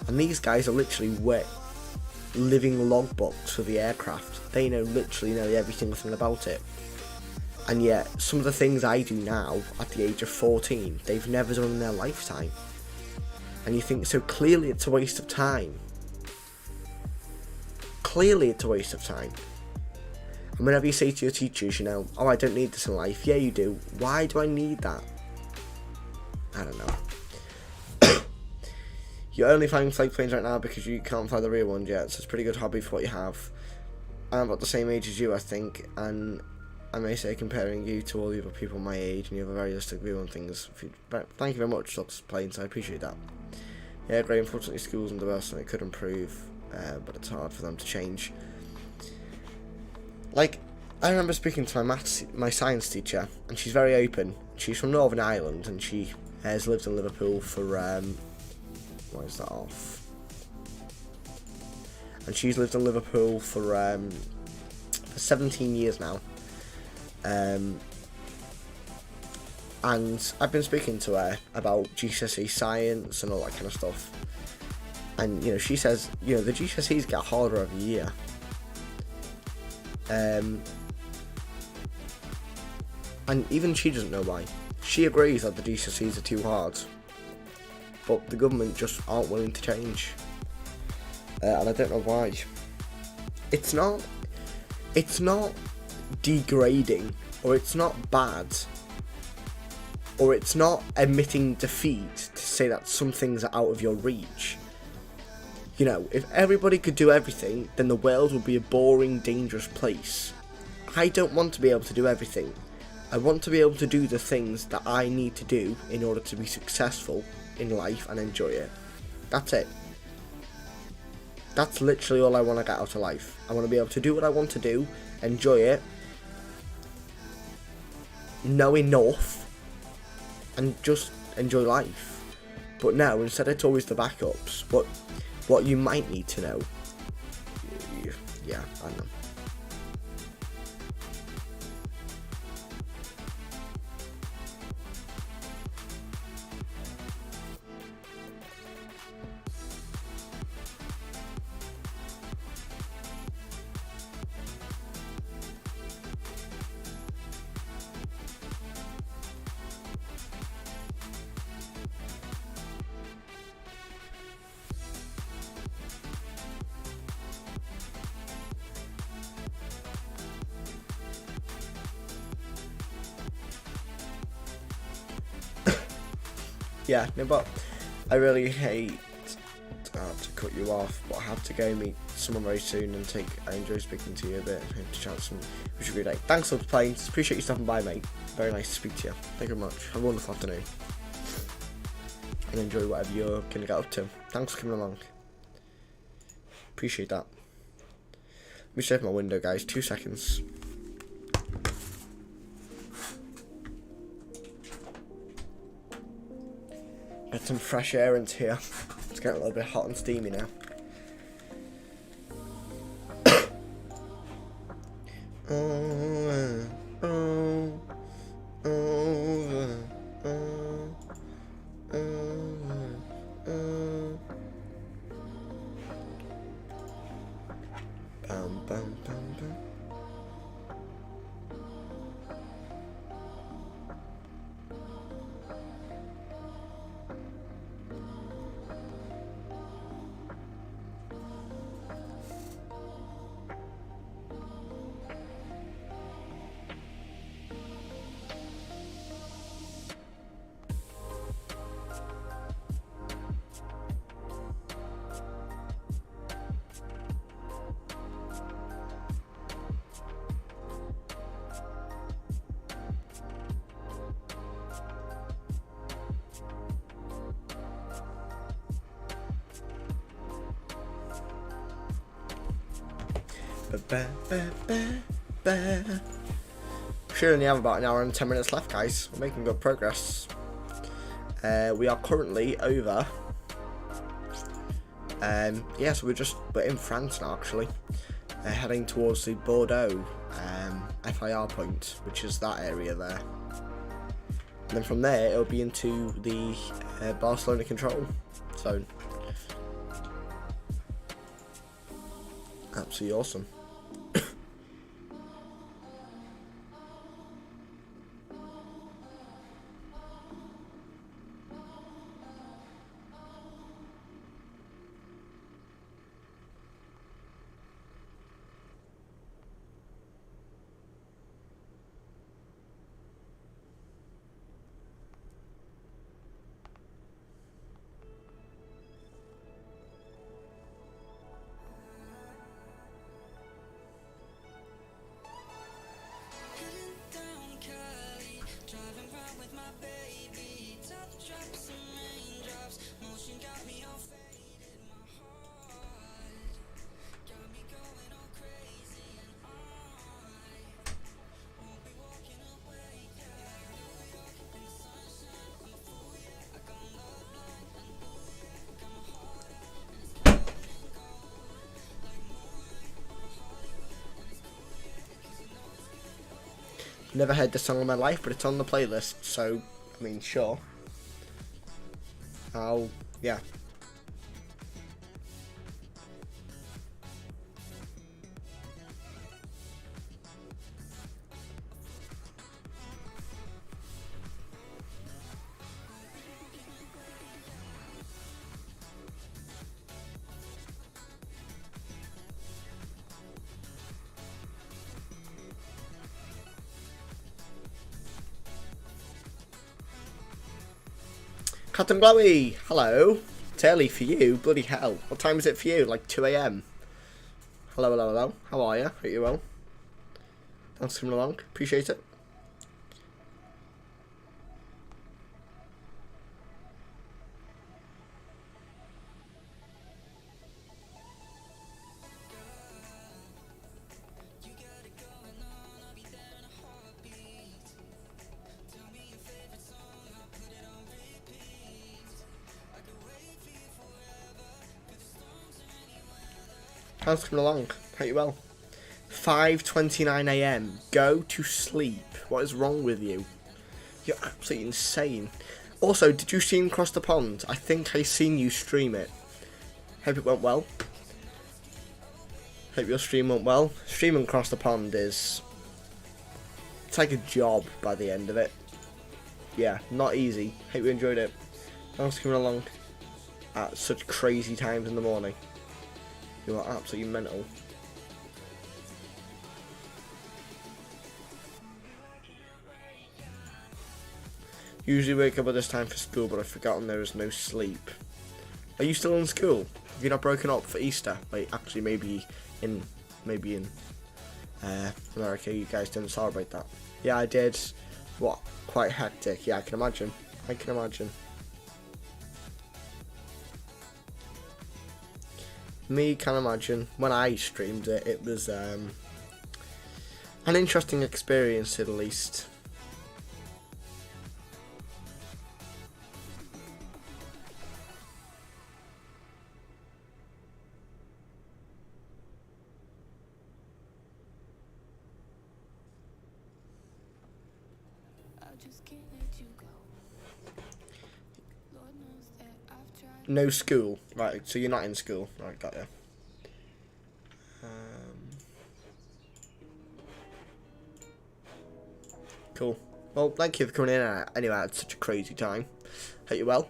and these guys are literally living logbooks for the aircraft. They know literally nearly every single thing about it. And yet, some of the things I do now, at the age of 14, they've never done in their lifetime. And you think, so clearly it's a waste of time. Clearly it's a waste of time. And whenever you say to your teachers, you know, oh, I don't need this in life. Yeah, you do. Why do I need that? I don't know. You're only flying flight planes right now because you can't fly the real ones yet, so it's a pretty good hobby for what you have. I'm about the same age as you, I think, and I may say comparing you to all the other people my age, and you have a very realistic view on things. But thank you very much, Dr. Planes, I appreciate that. Yeah, great. Unfortunately, schools and the rest, and it could improve, but it's hard for them to change. Like, I remember speaking to my science teacher, and she's very open. She's from Northern Ireland, and she has lived in Liverpool for why is that off? And she's lived in Liverpool for 17 years now. And I've been speaking to her about GCSE science and all that kind of stuff. And, you know, she says, you know, the GCSEs get harder every year. And even she doesn't know why. She agrees that the GCSEs are too hard. But the government just aren't willing to change. And I don't know why. It's not degrading, or it's not bad, or it's not admitting defeat to say that some things are out of your reach. You know, if everybody could do everything, then the world would be a boring, dangerous place. I don't want to be able to do everything. I want to be able to do the things that I need to do in order to be successful in life and enjoy it. That's it. That's literally all I want to get out of life. I want to be able to do what I want to do, enjoy it, know enough, and just enjoy life. But no, instead it's always the backups. What you might need to know. Yeah, I know. Yeah, no, but I really hate to cut you off, but I have to go meet someone very soon and I enjoy speaking to you a bit. Hope to chat some. Wish you a great day. Thanks for playing. Appreciate you stopping by, mate. Very nice to speak to you. Thank you very much. Have a wonderful afternoon. And enjoy whatever you're going to get up to. Thanks for coming along. Appreciate that. Let me just open my window, guys. 2 seconds. Get some fresh air into here. It's getting a little bit hot and steamy now. Bam, bam, bam, bam. Should only have about an hour and 10 minutes left, guys. We're making good progress. We are currently over. Yeah, so we're in France now, actually. Heading towards the Bordeaux FIR point, which is that area there. And then from there, it'll be into the Barcelona control zone. Absolutely awesome. Never heard this song in my life, but it's on the playlist, so, I mean, sure. Yeah. Captain Glowy, hello. It's early for you, bloody hell. What time is it for you? Like 2 AM? Hello, hello, hello. How are you? Hope you're well. Thanks for coming along. Appreciate it. How's it coming along? Hope you're well. 5:29 AM. Go to sleep. What is wrong with you? You're absolutely insane. Also, did you see him cross the pond? I think I seen you stream it. Hope it went well. Hope your stream went well. Streaming across the pond is... it's like a job by the end of it. Yeah, not easy. Hope you enjoyed it. Thanks for coming along at such crazy times in the morning. You are absolutely mental. Usually wake up at this time for school, but I've forgotten there is no sleep. Are you still in school? Have you not broken up for Easter? Wait, actually, maybe in America, you guys didn't celebrate that. Yeah, I did. What? Quite hectic. Yeah, I can imagine. I can imagine. Me can imagine. When I streamed it, it was an interesting experience, at least. I just can't let you go. Lord knows that I've tried. No school. Right, so you're not in school. Right, got you. Cool. Well, thank you for coming in. Anyway, I had such a crazy time. Hope you're well.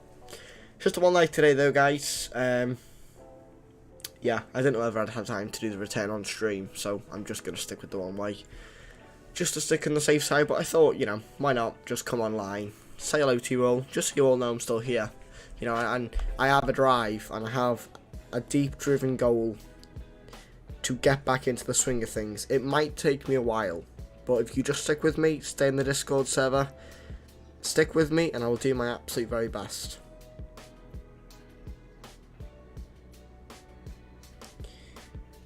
Just a one like today, though, guys. Yeah, I didn't know whether I'd have time to do the return on stream, so I'm just going to stick with the one way. Just to stick on the safe side, but I thought, you know, why not just come online, say hello to you all, just so you all know I'm still here. You know, and I have a drive, and I have a deep-driven goal to get back into the swing of things. It might take me a while, but if you just stick with me, stay in the Discord server, stick with me, and I will do my absolute very best.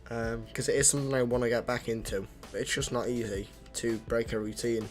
Because it is something I want to get back into. It's just not easy to break a routine.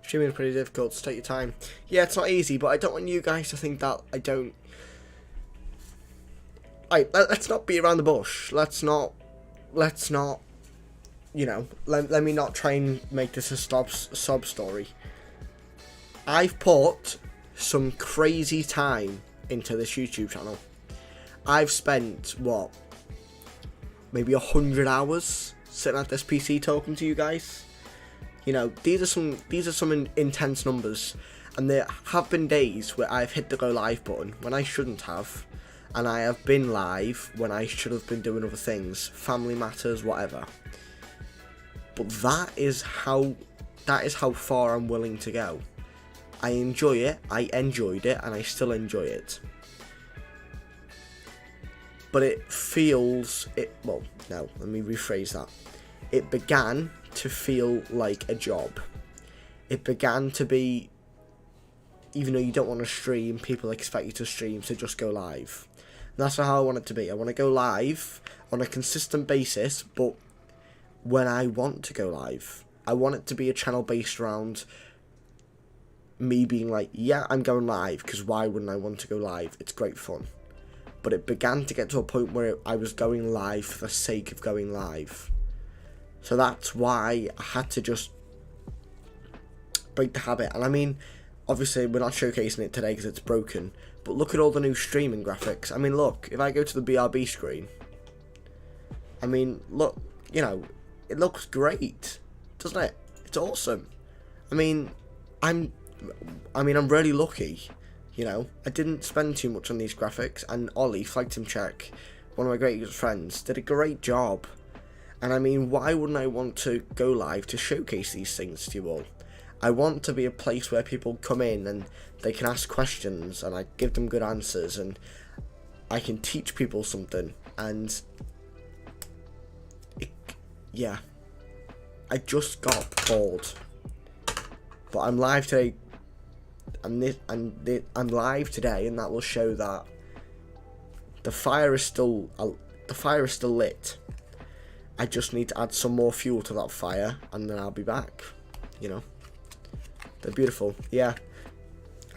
Streaming is pretty difficult, so take your time. Yeah, it's not easy, but I don't want you guys to think that I don't... let's not beat around the bush. Let's not, you know, let me not try and make this a sob story. I've put some crazy time into this YouTube channel. I've spent, what, maybe 100 hours sitting at this PC talking to you guys. You know, these are some intense numbers, and there have been days where I've hit the go live button when I shouldn't have, and I have been live when I should have been doing other things, family matters, whatever. But that is how far I'm willing to go. I enjoy it, I enjoyed it, and I still enjoy it. But it feels, well, no, let me rephrase that. It began to feel like a job. It began to be, even though you don't want to stream, people expect you to stream, so just go live. And that's how I want it to be. I want to go live on a consistent basis, but when I want to go live. I want it to be a channel based around me being like, yeah, I'm going live, because why wouldn't I want to go live? It's great fun. But it began to get to a point where I was going live for the sake of going live. So that's why I had to just break the habit. And I mean, obviously we're not showcasing it today because it's broken, but look at all the new streaming graphics. I mean, look, if I go to the BRB screen, I mean, look, you know, it looks great, doesn't it? It's awesome. I mean, I'm really lucky, you know. I didn't spend too much on these graphics, and Ollie, Flight Team Check, one of my greatest friends, did a great job. And I mean, why wouldn't I want to go live to showcase these things to you all? I want to be a place where people come in and they can ask questions, and I give them good answers, and I can teach people something. And yeah, I just got bored. But I'm live today, I'm live today, and that will show that the fire is still lit. I just need to add some more fuel to that fire, and then I'll be back. You know, they're beautiful. Yeah,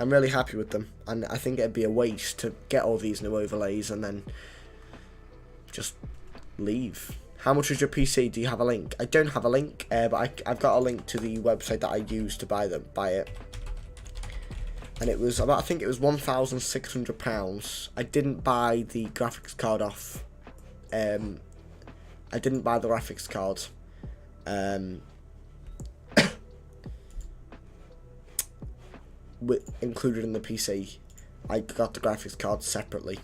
I'm really happy with them, and I think it'd be a waste to get all these new overlays and then just leave. How much is your PC? Do you have a link? I don't have a link, but I've got a link to the website that I use to buy it. and it was about, I think it was £1,600. I didn't buy the graphics card off. I didn't buy the graphics card. Included in the PC. I got the graphics card separately.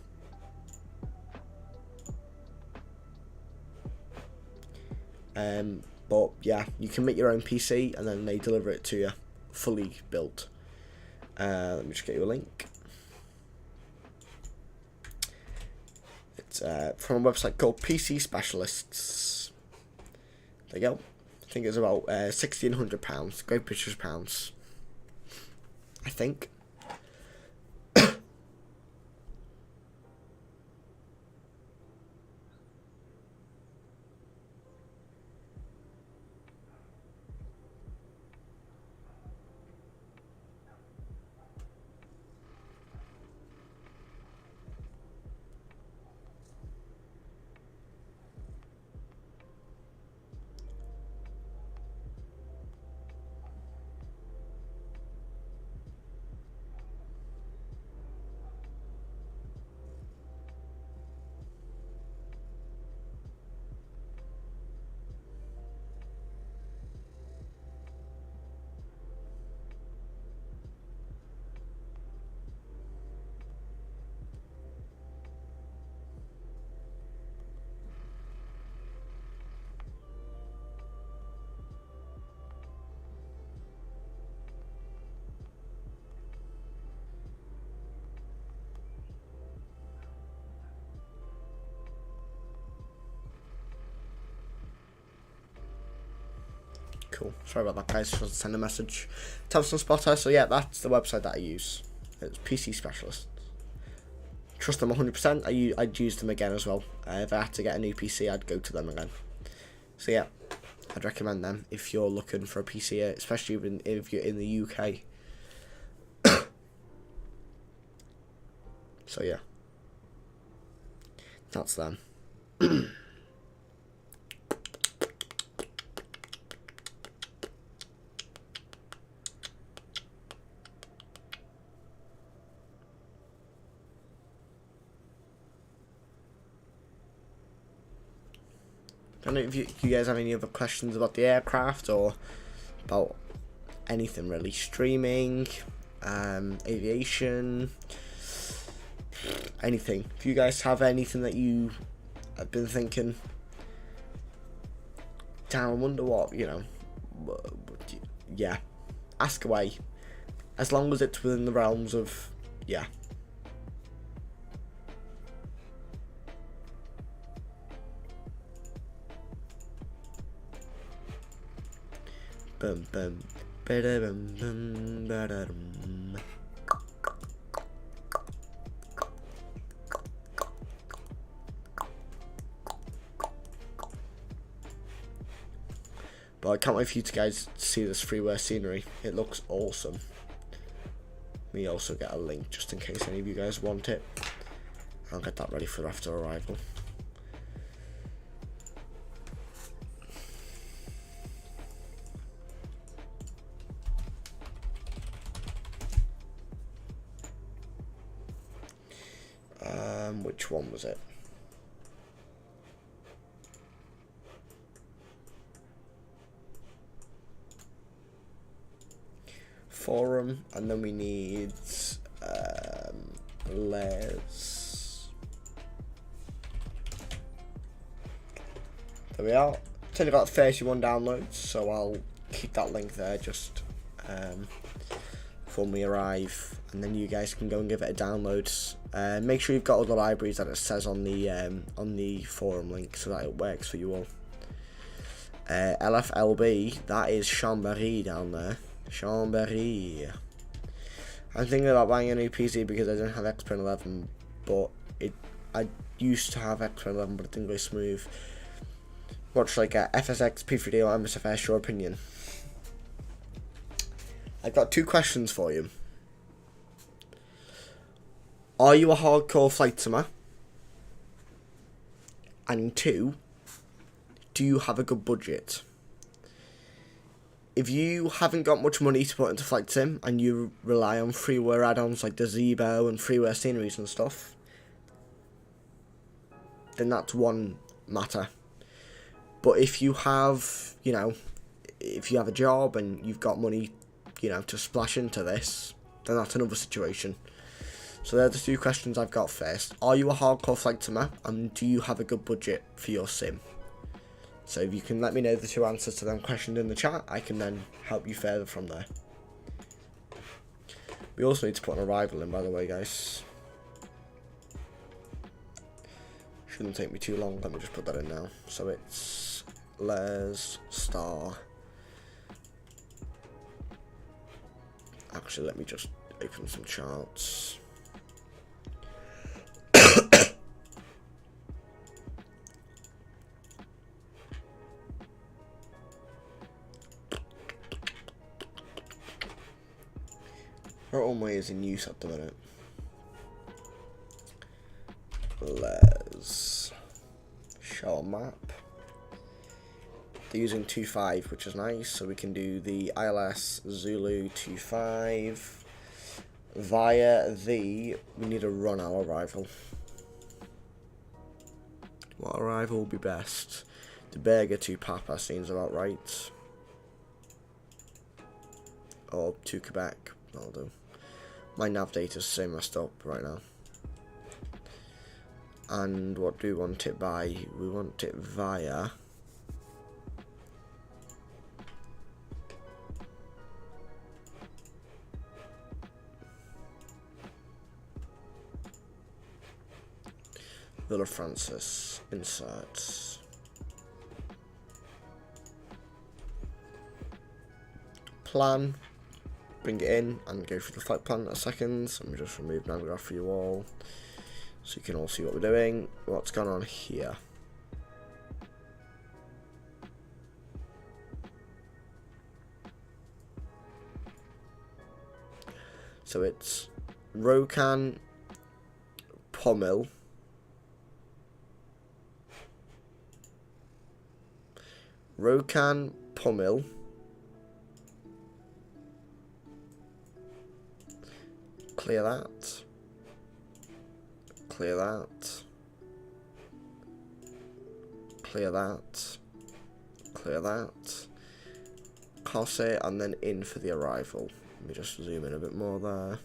But yeah, you can make your own PC and then they deliver it to you fully built. Let me just get you a link. It's from a website called PC Specialists. There you go. I think it's about £1,600, Great British pounds. I think. Cool. Sorry about that, guys. Just want to send a message. Thompson Spotter. So yeah, that's the website that I use. It's PC Specialists. Trust them 100%. I'd use them again as well. If I had to get a new PC, I'd go to them again. So yeah, I'd recommend them if you're looking for a PC, especially if you're in the UK. So yeah, that's them. I don't know if you guys have any other questions about the aircraft or about anything really. Streaming, aviation, anything. If you guys have anything that you have been thinking, damn, I wonder what, yeah, ask away. As long as it's within the realms of, yeah. Bum bum bada bum bum bada dum. But I can't wait for you guys to see this Freeware scenery. It looks awesome. We also get a link just in case any of you guys want it. I'll get that ready for after arrival. Which one was it? Forum, and then we need Les. There we are. It's only got 31 downloads, so I'll keep that link there just when we arrive, and then you guys can go and give it a download. Make sure you've got all the libraries that it says on the forum link so that it works for you all. LFLB, that is Chambéry down there. Chambéry. I'm thinking about buying a new PC because I don't have XP11, but I used to have XP11, but it didn't go smooth. Watch like a FSX, P3D, or MSFS, your opinion. I've got two questions for you. Are you a hardcore flight simmer? And two, do you have a good budget? if you haven't got much money to put into Flight Sim and you rely on freeware add-ons like the Zebo and freeware sceneries and stuff, then that's one matter. But if you have, you know, if you have a job and you've got money, you know, to splash into this, then that's another situation. So they're the 2 questions I've got first. Are you a hardcore Flight Simmer, and do you have a good budget for your sim? So if you can let me know the 2 answers to them questions in the chat, I can then help you further from there. We also need to put an arrival in, by the way, guys. Shouldn't take me too long. Let me just put that in now. So it's Les Star. Actually, let me just open some charts. Runway is in use at the minute. Let's show a map. They're using 2.5, which is nice, so we can do the ILS Zulu 2.5 via the. We need to run our arrival. What arrival will be best? The Berger to Papa seems about right. Or to Quebec, that'll do. My nav data's so messed up right now. And what do we want it by? We want it via Villa Francis. Inserts. Plan. Bring it in and go through the flight plan in a second. So let me just remove Navigraph for you all, so you can all see what we're doing. What's going on here? So it's Rokan, Pommel, Rokan, Pommel, clear that, clear that, clear that, clear that, Corset, and then in for the arrival. Let me just zoom in a bit more there,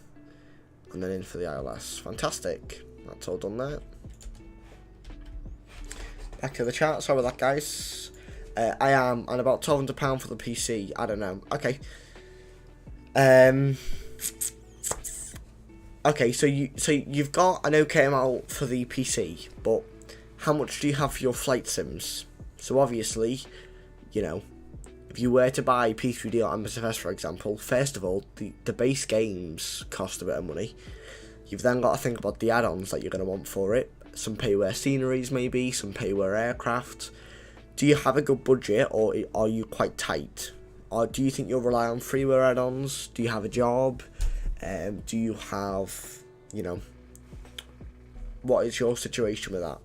and then in for the ILS. Fantastic, that's all done there. Back to the chart, sorry about that, guys. I am on about £1,200 for the PC, I don't know, okay. Okay, so you've got an okay amount for the PC, but how much do you have for your flight sims? So obviously, you know, if you were to buy P3D or MSFS, for example, first of all, the base games cost a bit of money. You've then got to think about the add-ons that you're going to want for it. Some payware sceneries, maybe, some payware aircraft. Do you have a good budget, or are you quite tight? Or do you think you'll rely on freeware add-ons? Do you have a job? Do you have, you know, what is your situation with that?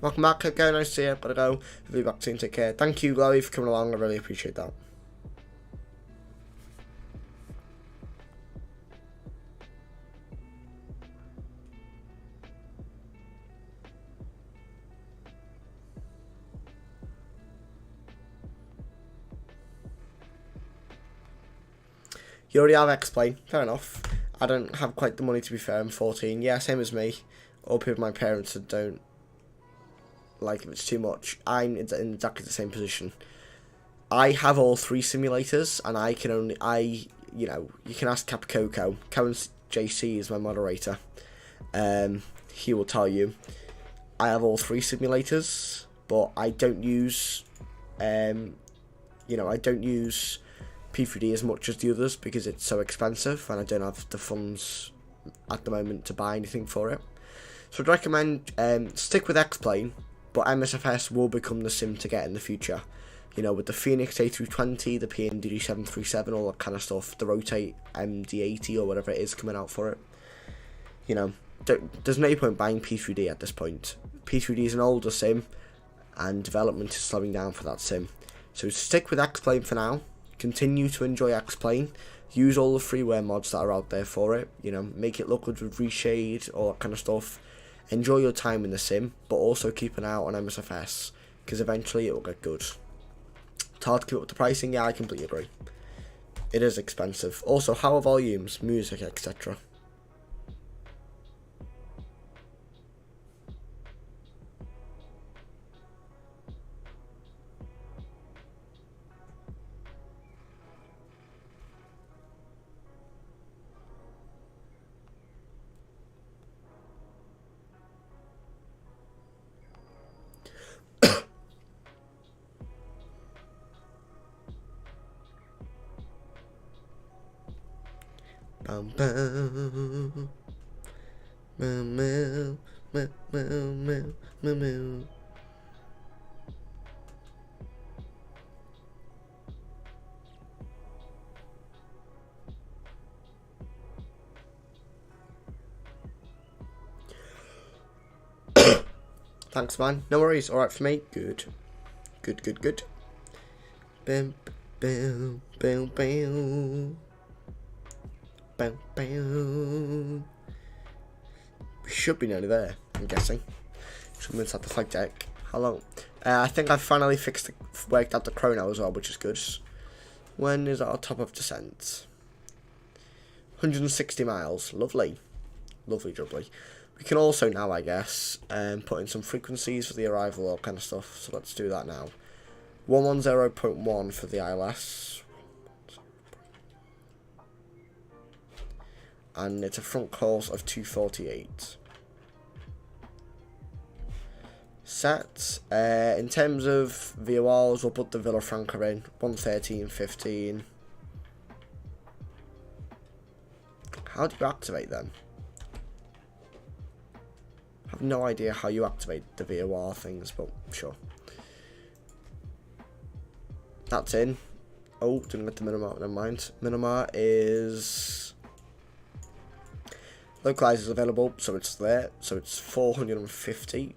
Welcome back, go, nice to see you, gotta go, I'll be back soon, take care. Thank you, Chloe, for coming along, I really appreciate that. You already have X-Plane, fair enough. I don't have quite the money, to be fair, I'm 14, yeah, same as me. All people, my parents that don't like if it's too much. I'm in exactly the same position. I have all 3 simulators, and I you know, you can ask Capicoco. Karen JC is my moderator. He will tell you. I have all 3 simulators, but I don't use, you know, I don't use P3D as much as the others because it's so expensive and I don't have the funds at the moment to buy anything for it. So I'd recommend stick with X-Plane, but MSFS will become the sim to get in the future. You know, with the Phoenix A320, the PNDD 737, all that kind of stuff, the Rotate MD80 or whatever it is coming out for it. You know, there's no point buying P3D at this point. P3D is an older sim, and development is slowing down for that sim. So stick with X-Plane for now. Continue to enjoy X-Plane. Use all the freeware mods that are out there for it. You know, make it look good with reshade, all that kind of stuff. Enjoy your time in the sim, but also keep an eye out on MSFS, because eventually it will get good. It's hard to keep up with the pricing, yeah, I completely agree. It is expensive. Also, how are volumes, music, etc.? Bum, bum. Meow, meow, meow, meow, meow, meow. Thanks, man. No worries. All right for me. Good. Good, good, good. Bam, bam, bam, bam. Bam, bam. We should be nearly there, I'm guessing. Should be inside the flight deck. How long? I think I finally worked out the chrono as well, which is good. When is our top of descent? 160 miles. Lovely. Lovely, jubbly. We can also now, I guess, put in some frequencies for the arrival, all kind of stuff. So let's do that now. 110.1 for the ILS. And it's a front course of 248. Set. In terms of VORs, we'll put the Villafranca in. 113.15. How do you activate them? I have no idea how you activate the VOR things, but sure. That's in. Oh, didn't get the Minimar, never mind. Minimar is... Localize is available, so it's there. So it's 450,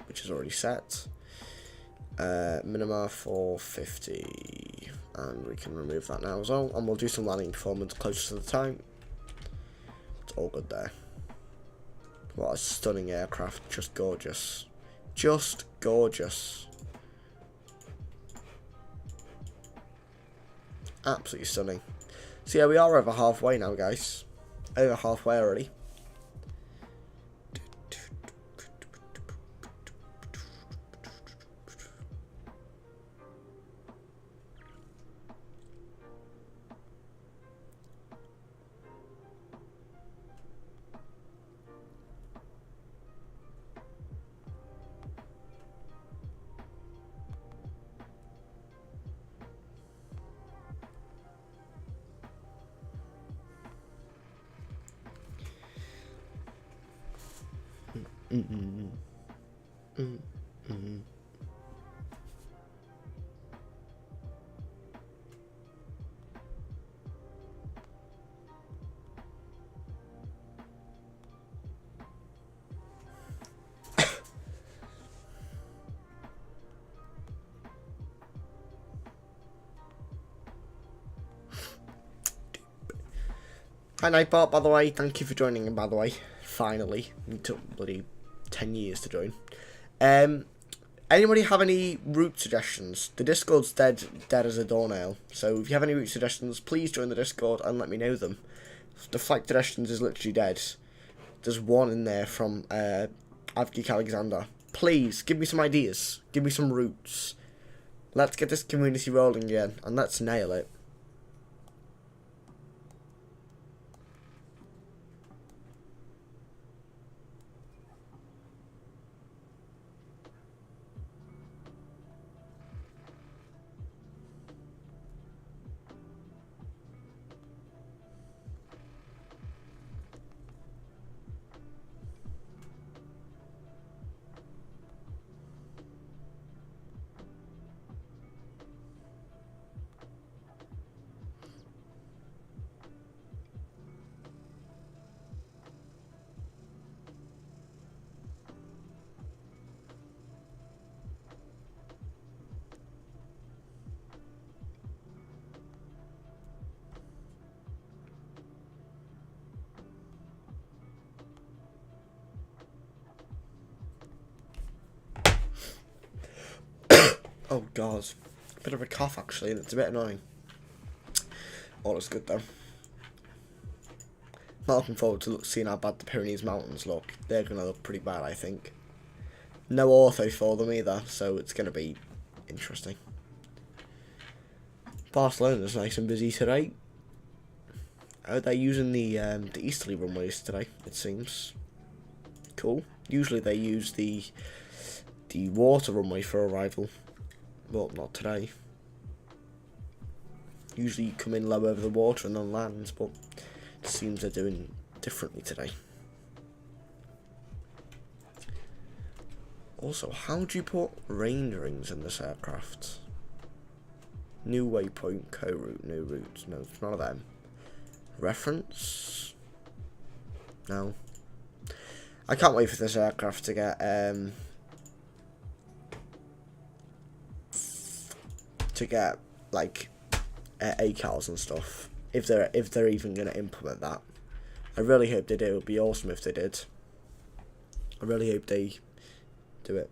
which is already set. Minima 450, and we can remove that now as well. And we'll do some landing performance closer to the time. It's all good there. What a stunning aircraft, just gorgeous. Just gorgeous. Absolutely stunning. So yeah, we are over halfway now, guys. Over halfway already. Hi Nightbot, by the way, thank you for joining in, by the way. Finally. It took bloody 10 years to join. Anybody have any route suggestions? The Discord's dead as a doornail. So if you have any route suggestions, please join the Discord and let me know them. The flight suggestions is literally dead. There's one in there from Avgeek Alexander. Please, give me some ideas. Give me some routes. Let's get this community rolling again, and let's nail it. Oh god, bit of a cough actually, and it's a bit annoying. All is good though. Not looking forward to seeing how bad the Pyrenees Mountains look. They're going to look pretty bad, I think. No ortho for them either, so it's going to be interesting. Barcelona's nice and busy today. Oh, they're using the easterly runways today, it seems. Cool. Usually they use the water runway for arrival. Well, not today. Usually you come in low over the water and then land, but it seems they're doing differently today. Also, how do you put range rings in this aircraft? New waypoint, co-route, new route. No, it's none of them. Reference? No. I can't wait for this aircraft to get like ACARs and stuff. If they're even gonna implement that. I really hope they do. It would be awesome if they did. I really hope they do it.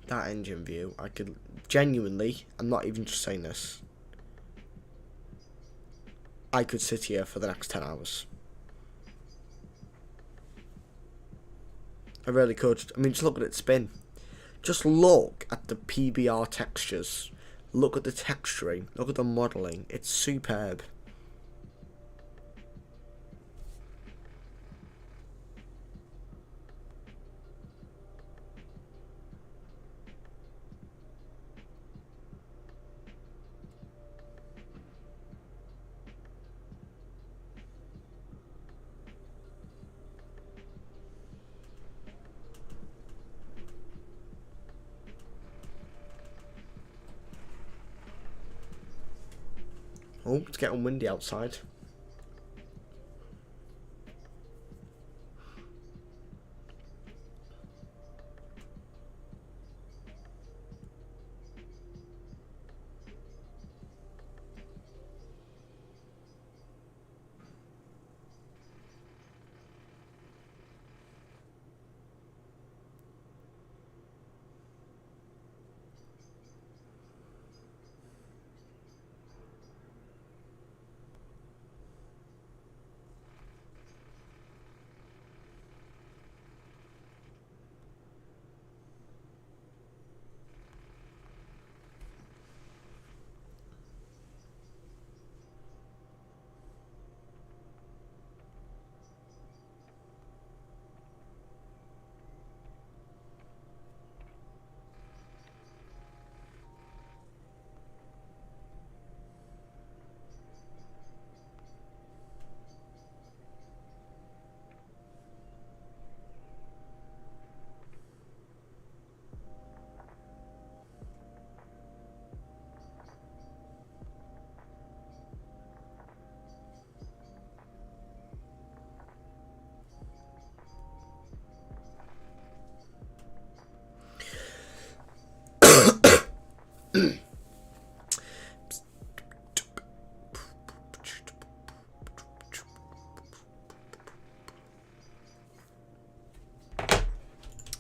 That engine view, I could genuinely, I'm not even just saying this, I could sit here for the next 10 hours. I really could. I mean, just look at it spin. Just look at the PBR textures. Look at the texturing. Look at the modelling. It's superb. Oh, it's getting windy outside.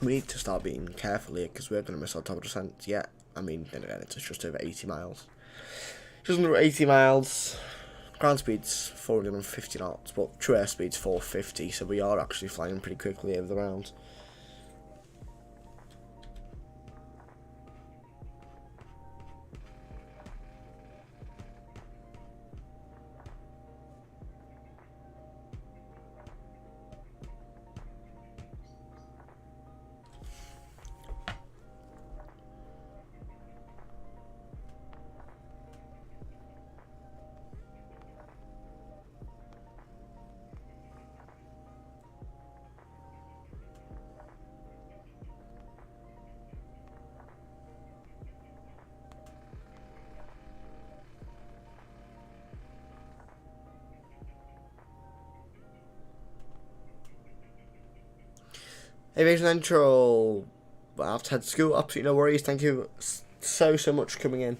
We need to start being careful here because we're going to miss our top descent yet. I mean, then again, it's just over 80 miles. Just under 80 miles. Ground speed's 450 knots, but true airspeed's 450, so we are actually flying pretty quickly over the round. Aviation Central. Well, I have to head to school. Absolutely no worries. Thank you so much for coming in.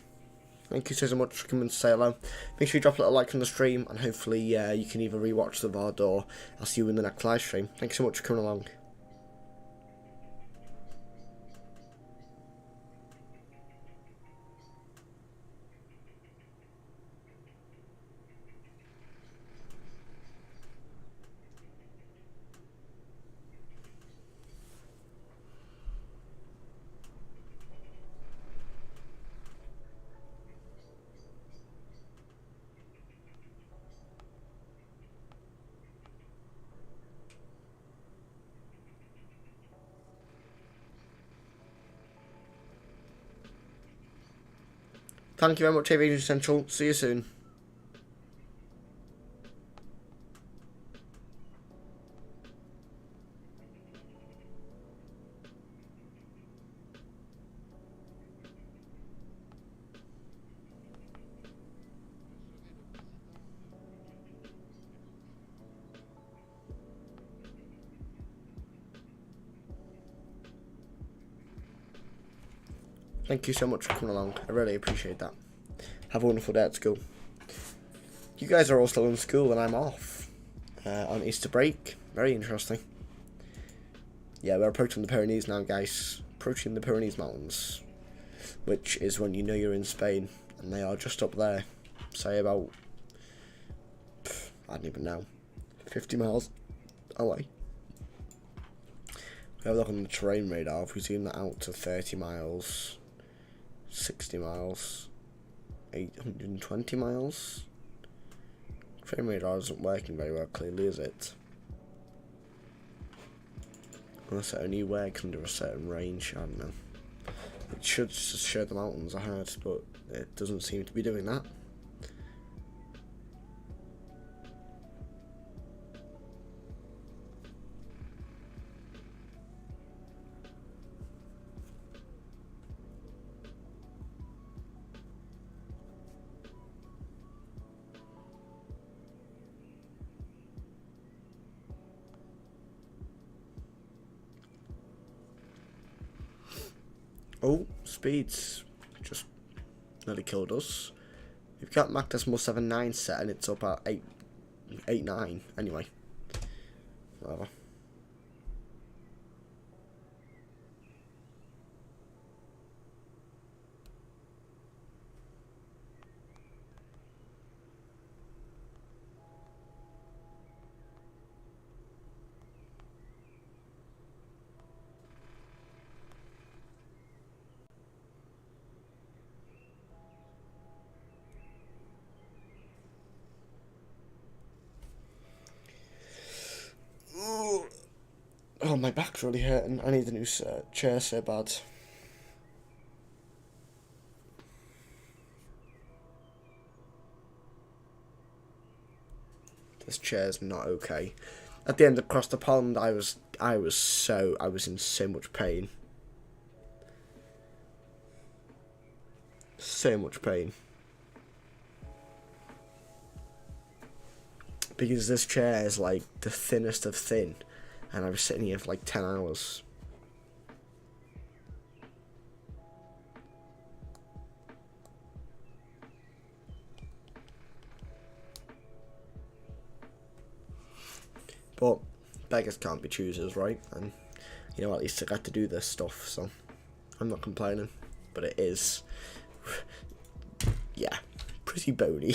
Thank you so much for coming to say hello. Make sure you drop a little like on the stream, and hopefully you can either rewatch the VOD or I'll see you in the next live stream. Thank you so much for coming along. Thank you very much, Aviation Central. See you soon. Thank you so much for coming along. I really appreciate that. Have a wonderful day at school. You guys are all still in school and I'm off on Easter break. Very interesting. Yeah, we're approaching the Pyrenees now, guys. Approaching the Pyrenees Mountains, which is when you know you're in Spain, and they are just up there. Say about, I don't even know, 50 miles away. We have a look on the terrain radar. If we zoom that out to 30 miles, 60 miles, 820 miles. Frame radar isn't working very well, clearly, is it? Unless it only works under a certain range, I don't know. It should just show the mountains, I heard, but it doesn't seem to be doing that. Oh, speeds just nearly killed us. We've got Mach decimal 79 set and it's up at 8.9 anyway. Whatever. Oh, my back's really hurting. I need a new chair so bad. This chair's not okay. At the end across the pond, I was in so much pain. So much pain. Because this chair is like the thinnest of thin. And I was sitting here for like 10 hours. But beggars can't be choosers, right? And you know, at least I got to do this stuff, so I'm not complaining. But it is, yeah, pretty bony.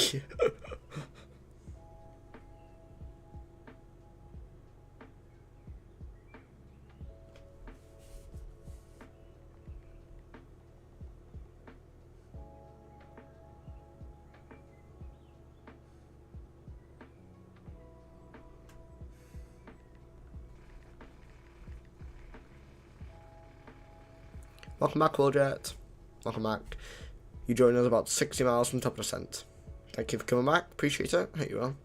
Welcome back, Willjet. Welcome back. You joined us about 60 miles from top of descent. Thank you for coming back. Appreciate it. I hope you well.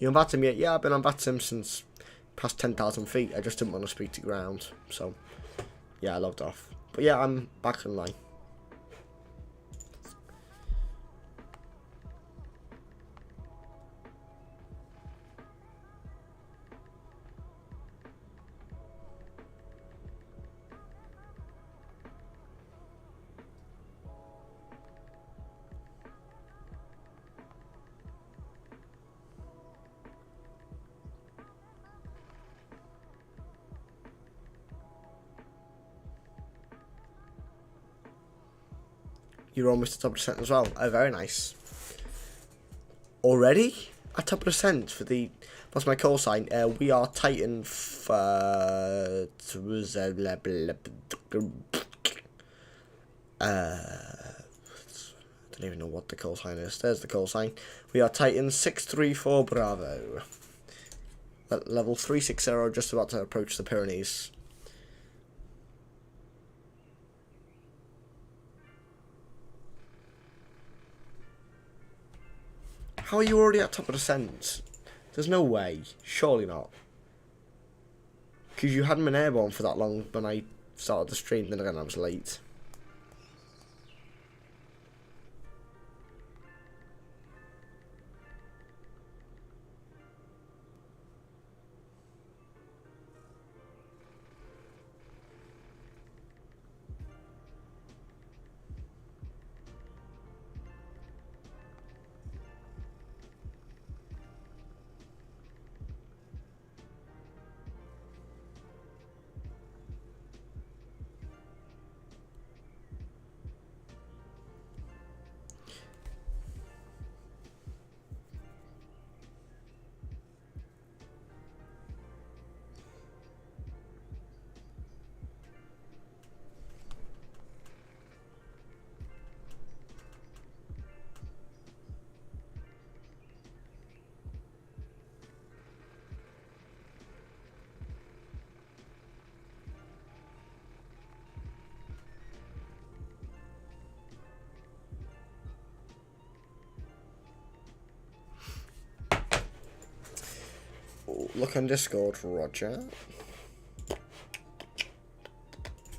You on VATSIM yet? Yeah, I've been on VATSIM since past 10,000 feet. I just didn't want to speak to ground. So, yeah, I logged off. But yeah, I'm back online. You're almost at top percent as well. Oh, very nice. Already at top percent for the. What's my call sign? We are Titan. I don't even know what the call sign is. There's the call sign. We are Titan 634 Bravo. Level 360, just about to approach the Pyrenees. How are you already at top of descent? There's no way. Surely not. Because you hadn't been airborne for that long when I started the stream, then again I was late. Look on Discord, Roger.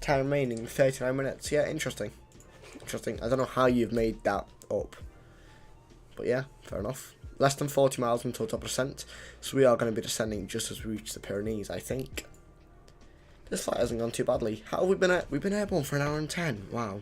Time remaining, 39 minutes. Yeah, interesting. Interesting. I don't know how you've made that up. But yeah, fair enough. Less than 40 miles until top percent. So we are going to be descending just as we reach the Pyrenees, I think. This flight hasn't gone too badly. How have we been we've been airborne for an hour and 10. Wow.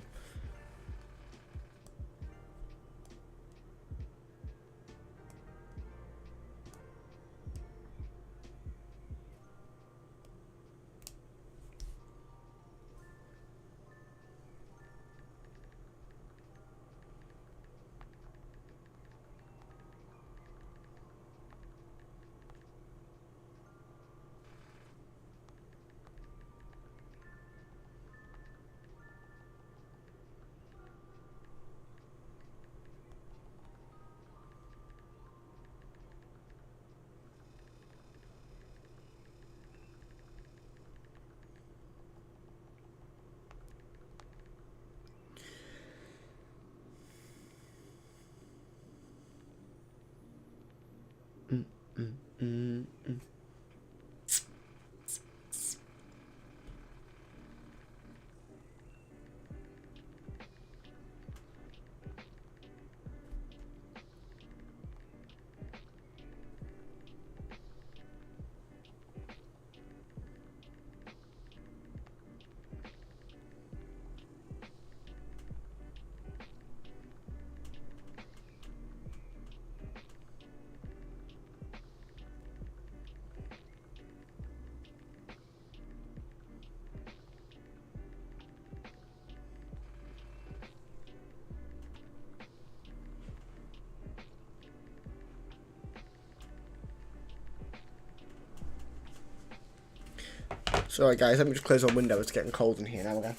Sorry guys, let me just close our window. It's getting cold in here now again.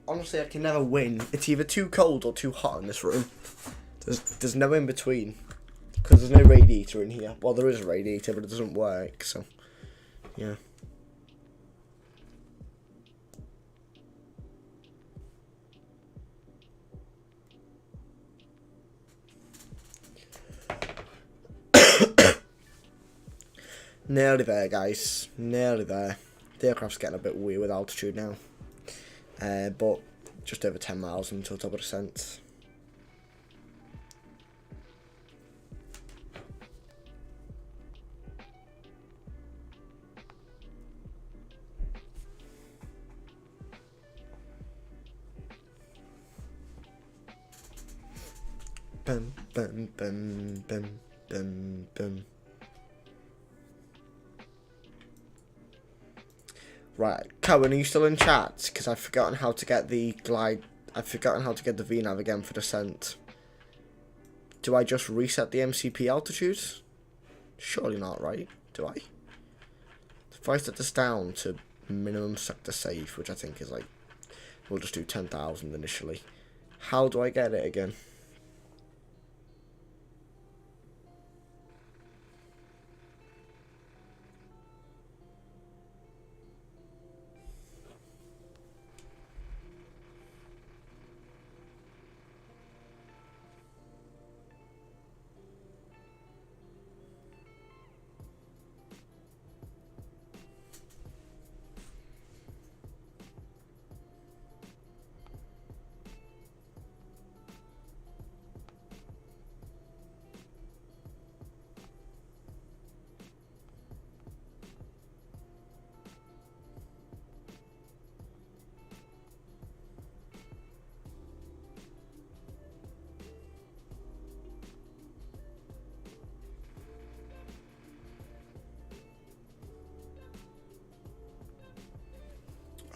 Honestly, I can never win. It's either too cold or too hot in this room. There's no in between. Because there's no radiator in here. Well, there is a radiator, but it doesn't work, so yeah. Nearly there, guys. Nearly there. The aircraft's getting a bit weird with altitude now. But just over 10 miles until top of descent. Bum, bum, bum, bum, bum, bum. Right, Cohen, are you still in chat? Because I've forgotten how to get the glide. I've forgotten how to get the VNav again for descent. Do I just reset the MCP altitude? Surely not, right? Do I? If I set this down to minimum sector safe, which I think is like, we'll just do 10,000 initially. How do I get it again?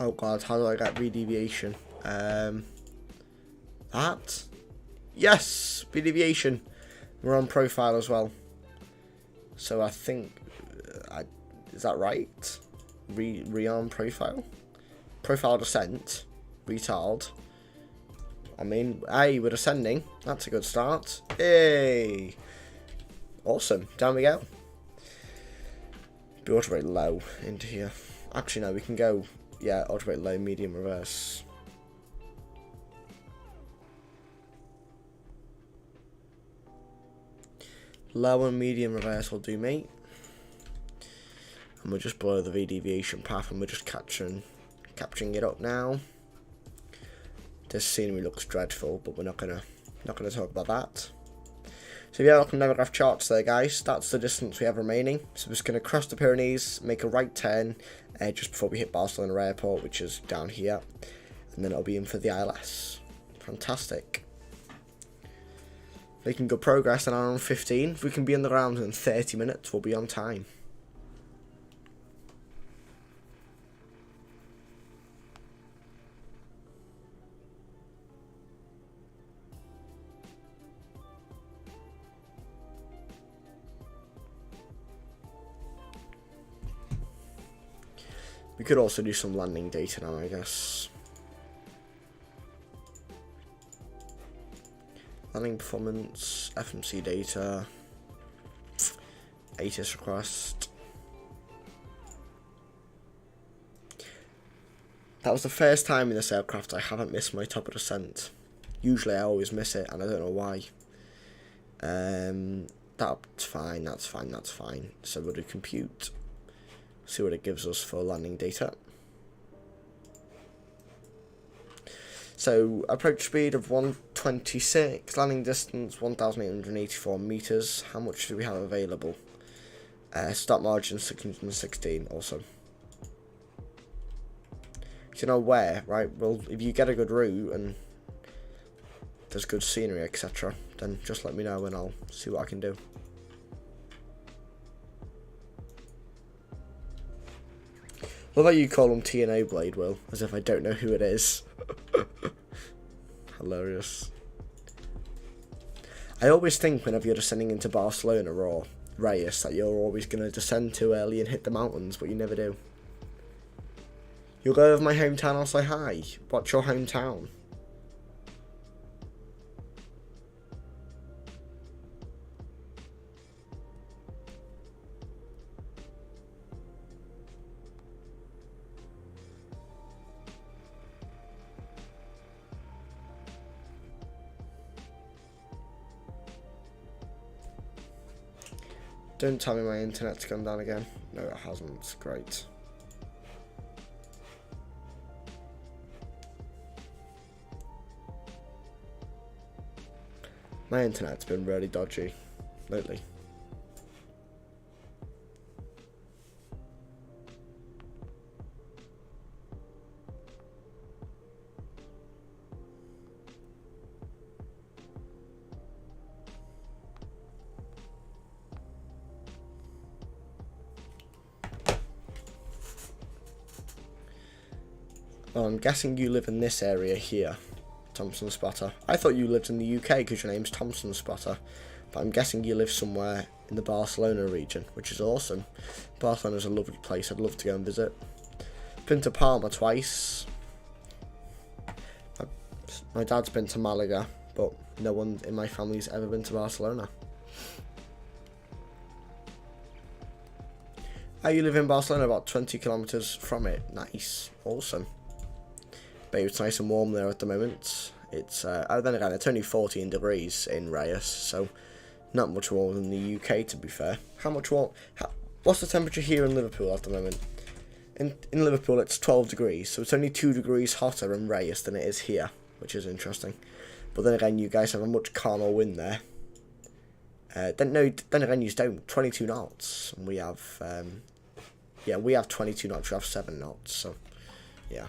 Oh god, how do I get redeviation? That? Yes! Redeviation. We're on profile as well. So I think... is that right? Re-arm profile? Profile descent. Retard. I mean, hey, we're descending. That's a good start. Hey! Awesome. Down we go. Be auto rate low into here. Actually, no, we can go... Yeah, auto rate low, medium, reverse. Low and medium reverse will do, mate. And we're just below the V deviation path, and we're just capturing it up now. This scenery looks dreadful, but we're not gonna talk about that. So yeah, look on the graph charts there, guys. That's the distance we have remaining. So we're just gonna cross the Pyrenees, make a right turn. Just before we hit Barcelona Airport, which is down here, and then it'll be in for the ILS. Fantastic. Making good progress on our own 15. If we can be on the ground in 30 minutes, we'll be on time. We could also do some landing data now, I guess. Landing performance, FMC data, ATIS request. That was the first time in this aircraft I haven't missed my top of descent. Usually I always miss it, and I don't know why. That's fine, that's fine, that's fine. So we'll do compute. See what it gives us for landing data. So approach speed of 126, landing distance 1,884 meters. How much do we have available? Start margin 616. Awesome. You know where, right? Well, if you get a good route and there's good scenery, etc., then just let me know and I'll see what I can do. Love how you call him TNA Blade, Will, as if I don't know who it is. Hilarious. I always think whenever you're descending into Barcelona or Reus that you're always going to descend too early and hit the mountains, but you never do. You'll go over my hometown, I'll say hi. What's your hometown? Don't tell me my internet's gone down again. No, it hasn't. Great. My internet's been really dodgy lately. Well, I'm guessing you live in this area here, Thompson Spotter. I thought you lived in the UK because your name's Thompson Spotter, but I'm guessing you live somewhere in the Barcelona region, which is awesome. Barcelona's a lovely place. I'd love to go and visit. Been to Palma twice. My dad's been to Malaga, but no one in my family's ever been to Barcelona. You live in Barcelona, about 20 kilometers from it. Nice, awesome. But it's nice and warm there at the moment. It's then again, it's only 14 degrees in Reus, so not much warmer than the UK, to be fair. How much warm? What's the temperature here in Liverpool at the moment? In Liverpool, it's 12 degrees, so it's only 2 degrees hotter in Reus than it is here, which is interesting. But then again, you guys have a much calmer wind there. Then again, you don't. 22 knots, and we have we have 22 knots. We have 7 knots, so yeah.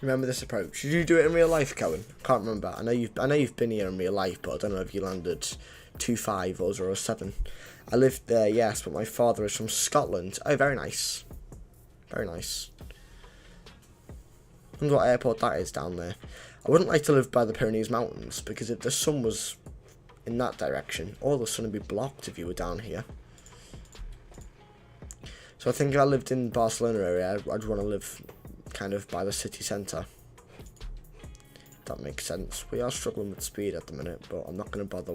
Remember this approach. Did you do it in real life, Cohen? Can't remember. I know you've been here in real life, but I don't know if you landed 2.5 or 0.7. I lived there, yes, but my father is from Scotland. Oh, very nice. Very nice. I wonder what airport that is down there. I wouldn't like to live by the Pyrenees Mountains, because if the sun was in that direction, all the sun would be blocked if you were down here. So I think if I lived in Barcelona area, I'd want to live kind of by the city centre. That makes sense. We are struggling with speed at the minute, but I'm not going to bother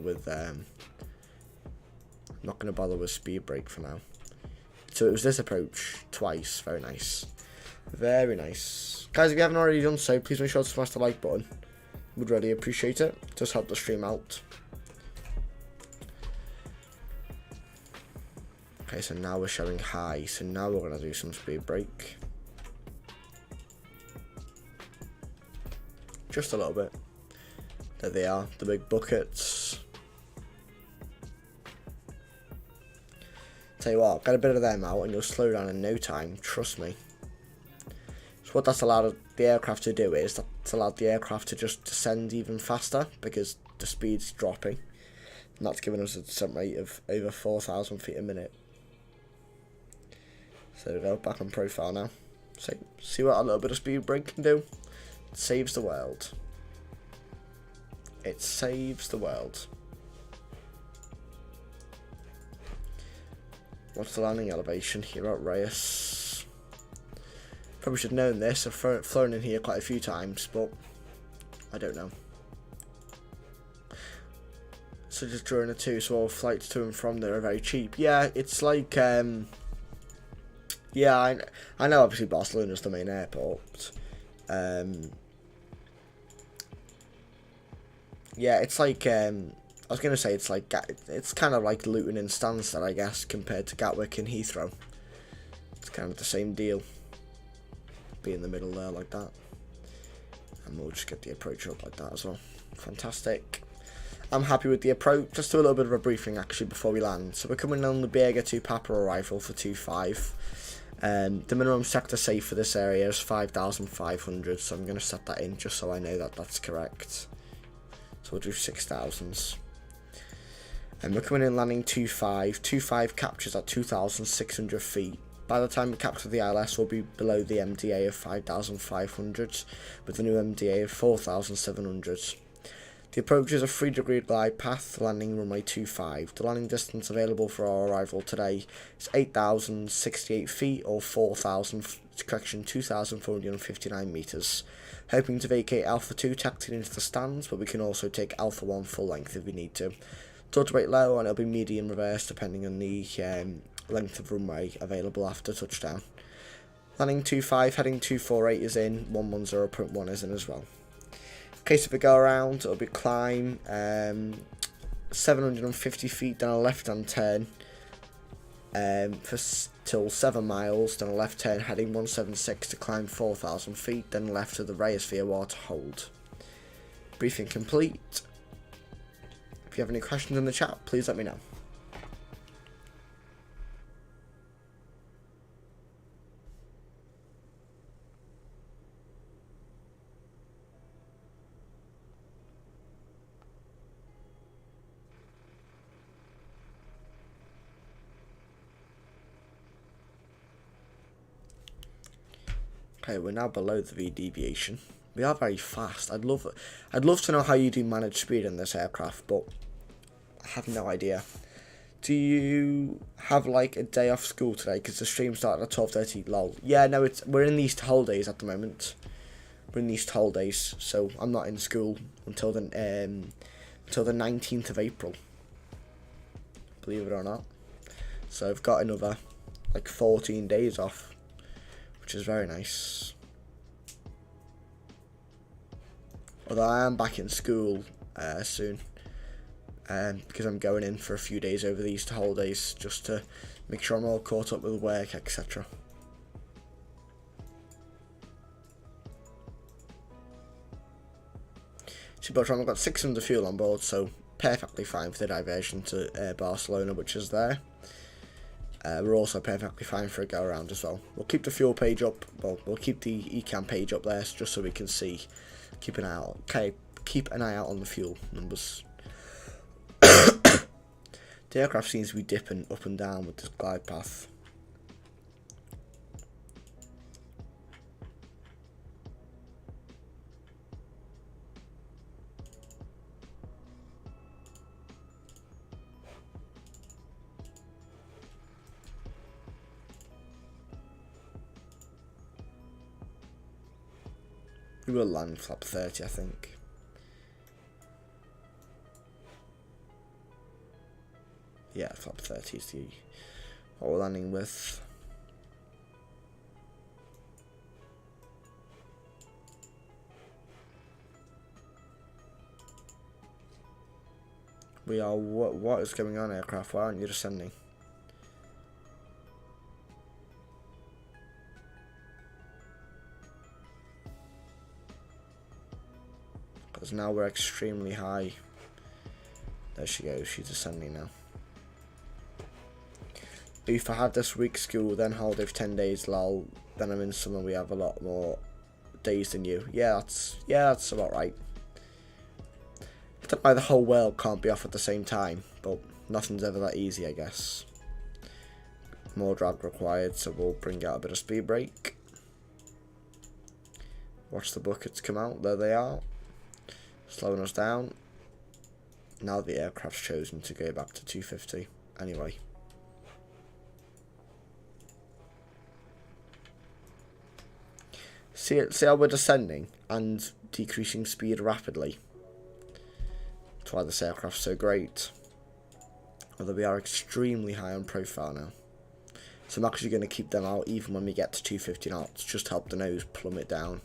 with speed brake for now. So it was this approach twice. Very nice, very nice, guys. If you haven't already done so, please make sure to smash the like button. Would really appreciate it. Just help the stream out. Okay, so now we're showing high. So now we're going to do some speed brake. Just a little bit. There they are, the big buckets. Tell you what, get a bit of them out and you'll slow down in no time, trust me. So what that's allowed the aircraft to do is, that's allowed the aircraft to just descend even faster because the speed's dropping. And that's giving us a descent rate of over 4,000 feet a minute. So there we go, back on profile now. So, see what a little bit of speed brake can do? It saves the world. It saves the world. What's the landing elevation here at Reus? Probably should have known this. I've flown in here quite a few times, but I don't know. So just during the two, so all flights to and from there are very cheap. Yeah, it's like yeah, I know obviously Barcelona's the main airport. Yeah, it's like, I was going to say it's like, it's kind of like Luton and Stansted, I guess, compared to Gatwick and Heathrow. It's kind of the same deal. Be in the middle there like that. And we'll just get the approach up like that as well. Fantastic. I'm happy with the approach. Just do a little bit of a briefing actually before we land. So we're coming on the Berger 2 Papa arrival for 2.5. The minimum sector safe for this area is 5,500, so I'm going to set that in just so I know that that's correct. So we'll do 6,000s. And we're coming in landing 2.5. 2.5 captures at 2,600 feet. By the time we capture the ILS, we'll be below the MDA of 5,500, with the new MDA of 4,700. The approach is a 3-degree glide path, landing runway 25. The landing distance available for our arrival today is 8,068 feet, or 2,459 metres. Hoping to vacate Alpha 2 taxiing into the stands, but we can also take Alpha 1 full length if we need to. Tilt rate low, and it'll be medium reverse depending on the length of runway available after touchdown. Landing 25, heading 248 is in, 110.1 is in as well. In case if we go around, it'll be climb 750 feet, then a left hand turn till 7 miles, then a left turn heading 176 to climb 4,000 feet, then left to the Reus to hold. Briefing complete. If you have any questions in the chat, please let me know. Okay, we're now below the V deviation. We are very fast. I'd love to know how you do manage speed in this aircraft, but I have no idea. Do you have like a day off school today? Because the stream started at 12:30. Lol. Yeah, no, we're in these holidays at the moment. We're in these holidays, so I'm not in school until the 19th of April. Believe it or not. So I've got another like 14 days off, which is very nice. Although I am back in school soon, because I'm going in for a few days over the Easter holidays just to make sure I'm all caught up with work, etc. But I've got 600 fuel on board, so perfectly fine for the diversion to Barcelona, which is there. We're also perfectly fine for a go around as well. We'll keep the fuel page up. Well, we'll keep the Ecam page up there just so we can see. Keep an eye out. Okay, keep an eye out on the fuel numbers. The aircraft seems to be dipping up and down with this glide path. We will land flap 30, I think. Yeah, flap 30 is what we're landing with. We are. What is going on, aircraft? Why aren't you descending? Because now we're extremely high. There she goes, she's ascending now. If I have this week school, then holiday for 10 days, lol, then I'm in summer, we have a lot more days than you. Yeah, that's about right. I don't know why the whole world can't be off at the same time, but nothing's ever that easy, I guess. More drag required, so we'll bring out a bit of speed brake. Watch the buckets come out, there they are. Slowing us down. Now the aircraft's chosen to go back to 250 anyway. See how we're descending and decreasing speed rapidly. That's why this aircraft's so great. Although we are extremely high on profile now. So I'm actually going to keep them out even when we get to 250 knots. Just help the nose plummet down.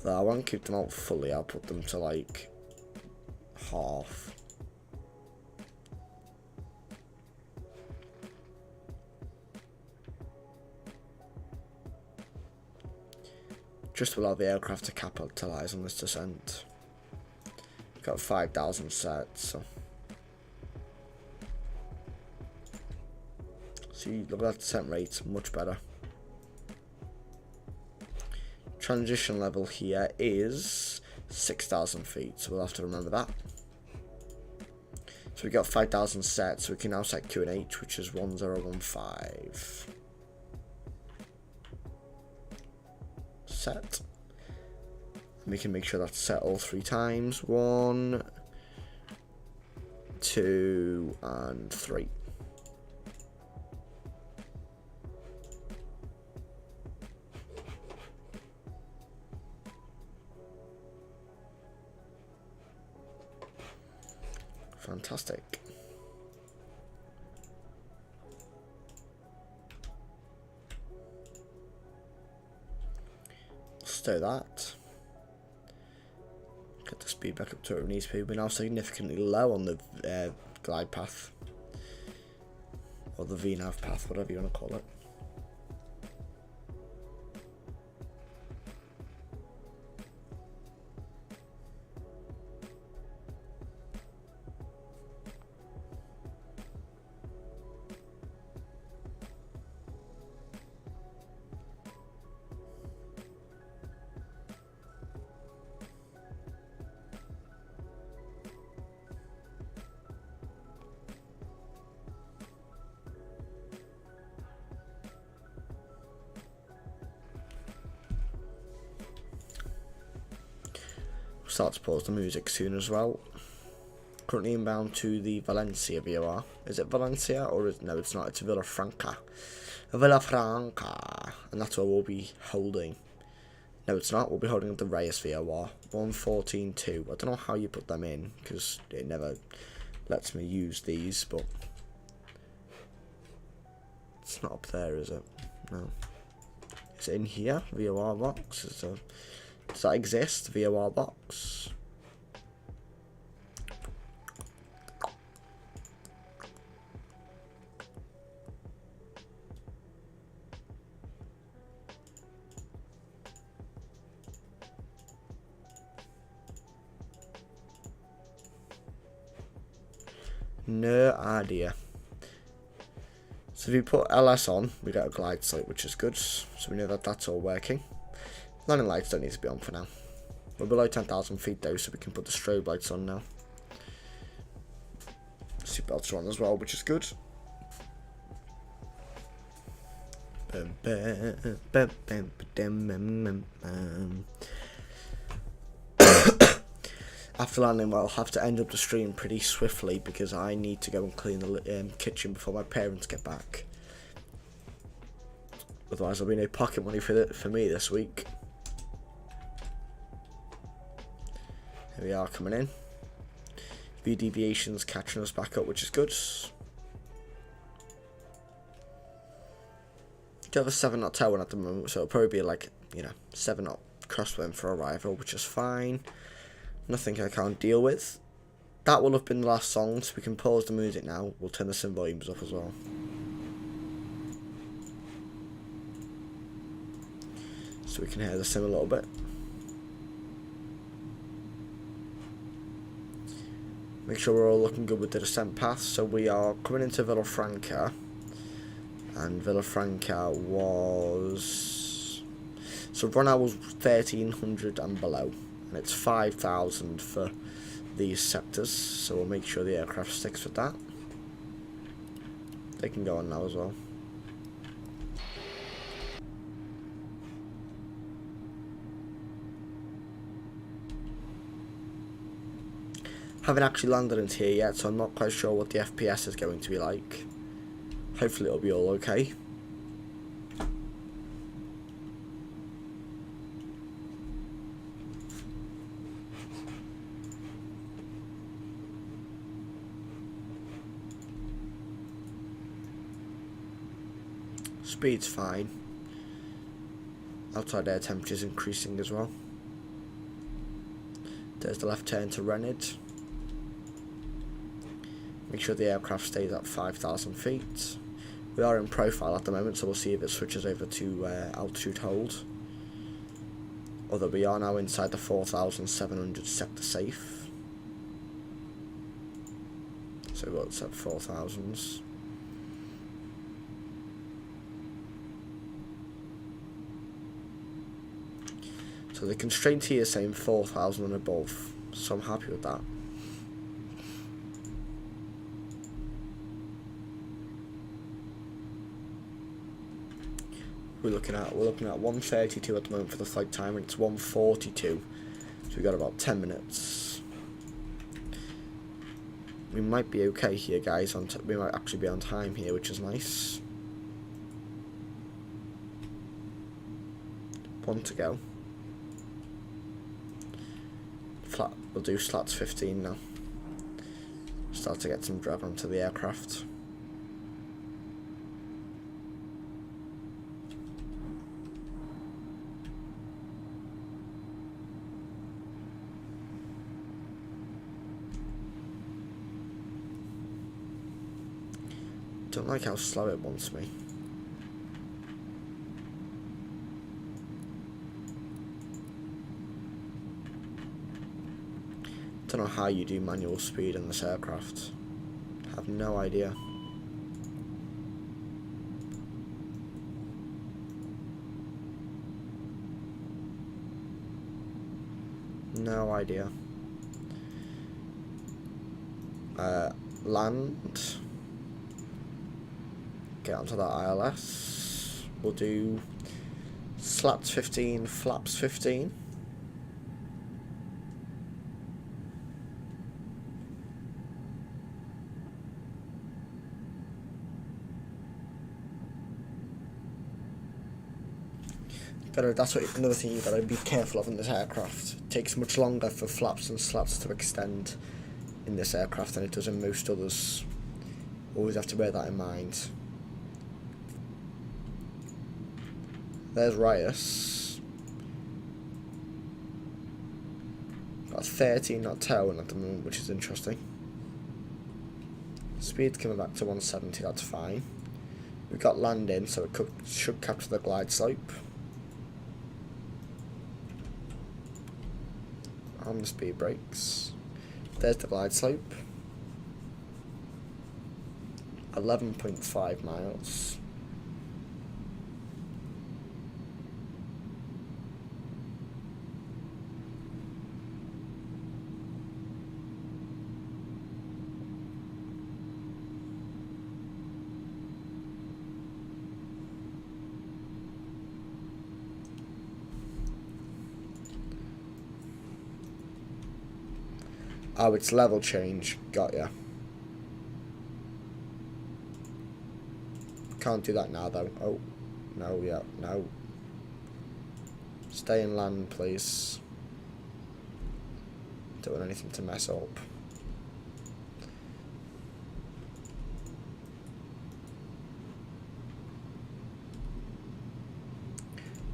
Though I won't keep them out fully, I'll put them to like half. Just to allow the aircraft to capitalise on this descent. Got 5,000 sets, so So you look at that descent rate, much better. Transition level here is 6,000 feet, so we'll have to remember that. So we got 5,000 set, so we can now set QNH, which is 1015. Set. And we can make sure that's set all 3 times. 1, 2, and 3. Fantastic. Let's do that. Get the speed back up to where it needs to be. We're now significantly low on the glide path. Or the VNAV path, whatever you want to call it. Start to pause the music soon as well. Currently inbound to the Valencia VOR. Is it Valencia or is no? It's not. It's Villafranca. Villafranca, and that's where we'll be holding. No, it's not. We'll be holding the Reus VOR 114.2. I don't know how you put them in because it never lets me use these, but it's not up there, is it? No. Is it in here? VOR box? Does that exist? VOR box? No idea. So if you put LS on, we get a glide slate, which is good. So we know that that's all working. Landing lights don't need to be on for now. We're below 10,000 feet though, so we can put the strobe lights on now. Seatbelts are on as well, which is good. After landing, well, I'll have to end up the stream pretty swiftly because I need to go and clean the kitchen before my parents get back. Otherwise, there'll be no pocket money for me this week. Here we are coming in. V deviations catching us back up, which is good. Do have a 7 knot tailwind at the moment, so it'll probably be like, 7 knot crosswind for arrival, which is fine. Nothing I can't deal with. That will have been the last song, so we can pause the music now. We'll turn the sim volumes up as well. So we can hear the sim a little bit. Make sure we're all looking good with the descent path. So we are coming into Villafranca. And Villafranca was... So run hour was 1,300 and below. And it's 5,000 for these sectors. So we'll make sure the aircraft sticks with that. They can go on now as well. Haven't actually landed into here yet, so I'm not quite sure what the FPS is going to be like. Hopefully it'll be all okay. Speed's fine. Outside air temperature's increasing as well. There's the left turn to Renard. Make sure the aircraft stays at 5,000 feet. We are in profile at the moment, so we'll see if it switches over to altitude hold. Although we are now inside the 4,700 sector safe. So we'll set 4,000s. So the constraint here is saying 4,000 and above, so I'm happy with that. We're looking at 1:32 at the moment for the flight time, and it's 1:42, so we've got about 10 minutes. We might be okay here, guys. We might actually be on time here, which is nice. 1 to go. We'll do slats 15 now. Start to get some drag onto the aircraft. Don't like how slow it wants me. Don't know how you do manual speed in this aircraft. Have no idea. No idea. Land. Get onto that ILS. We'll do slats 15, flaps 15. That's another thing you've got to be careful of in this aircraft. It takes much longer for flaps and slats to extend in this aircraft than it does in most others. Always have to bear that in mind. There's Reus. Got 13 knot tailwind at the moment, which is interesting. Speed's coming back to 170, that's fine. We've got landing, so it should capture the glide slope. On the speed brakes. There's the glide slope. 11.5 miles. Oh, it's level change. Got ya. Can't do that now, though. Oh, no, yeah, no. Stay in land, please. Don't want anything to mess up.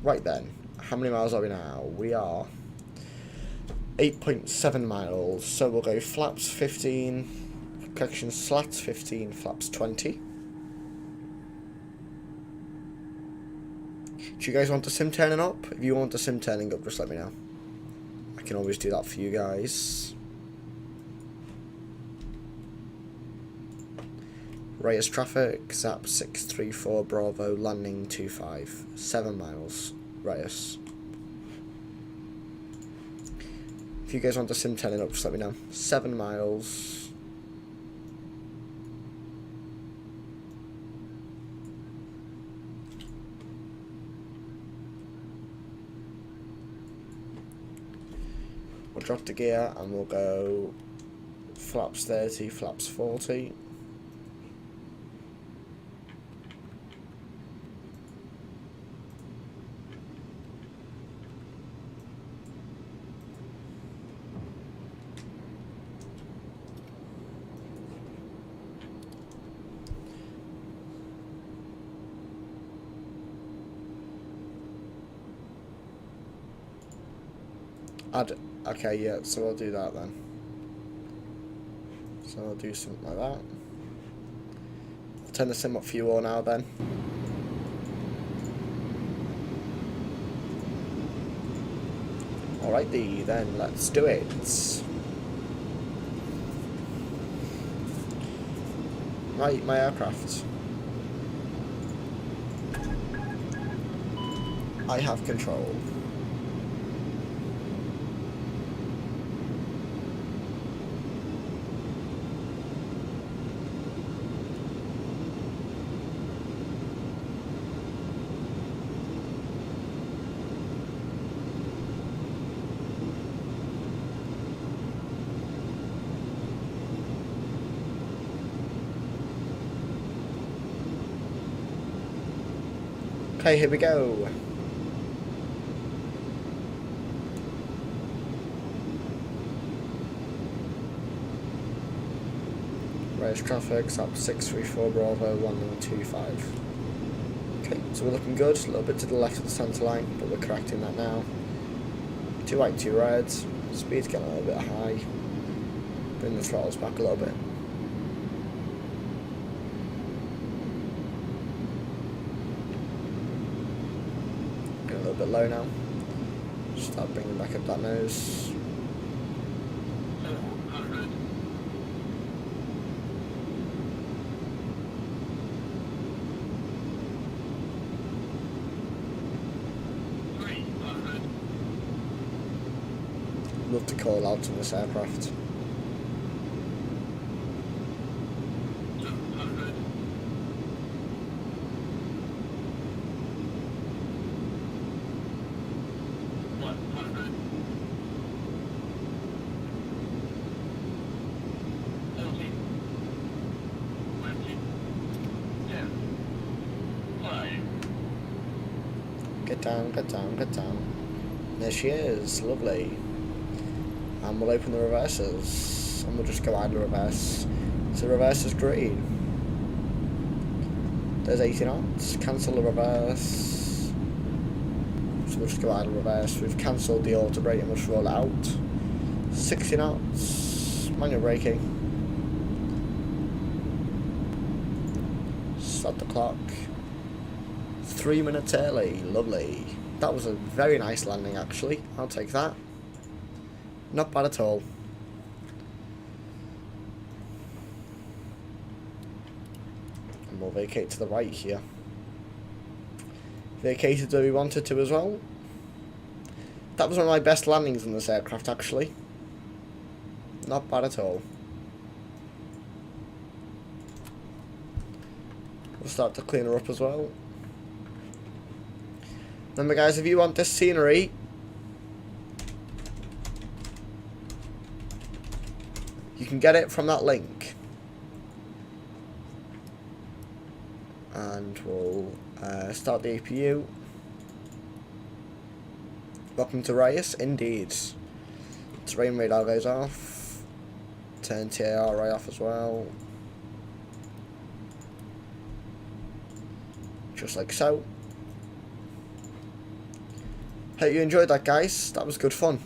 Right then, how many miles are we now? We are 8.7 miles, so we'll go flaps 15, correction, slats 15, flaps 20. Do you guys want the sim turning up? If you want the sim turning up, just let me know. I can always do that for you guys. Reus traffic, ZAP 634 Bravo, landing 25, 7 miles, Reus. If you guys want the sim turning up, just let me know. 7 miles. We'll drop the gear and we'll go flaps 30, flaps 40. Okay, yeah, so I'll do that then. So I'll do something like that. I'll turn the sim up for you all now then. Alrighty then, let's do it. Right, my aircraft. I have control. Okay, here we go. Reus traffic, up 634 Bravo 1125. Okay, so we're looking good. A little bit to the left of the centre line, but we're correcting that now. 2 white, 2 red. Speed's getting a little bit high. Bring the throttles back a little bit. Getting a little bit low now. Start bringing back up that nose. Love to call out on this aircraft. Get down, get down, get down. There she is, lovely. And we'll open the reverses. And we'll just go idle reverse. So reverse is green. There's 80 knots. Cancel the reverse. So we'll just go idle reverse. We've cancelled the auto brake and we'll just roll it out. 60 knots. Manual braking. Start the clock. 3 minutes early. Lovely. That was a very nice landing actually. I'll take that. Not bad at all. And we'll vacate to the right here. Vacated where we wanted to as well. That was one of my best landings in this aircraft actually. Not bad at all. We'll start to clean her up as well. Remember guys, if you want this scenery, you can get it from that link. And we'll start the APU. Welcome to Reus, indeed. Terrain radar goes off. Turn TAR right off as well. Just like so. Hope you enjoyed that guys, that was good fun.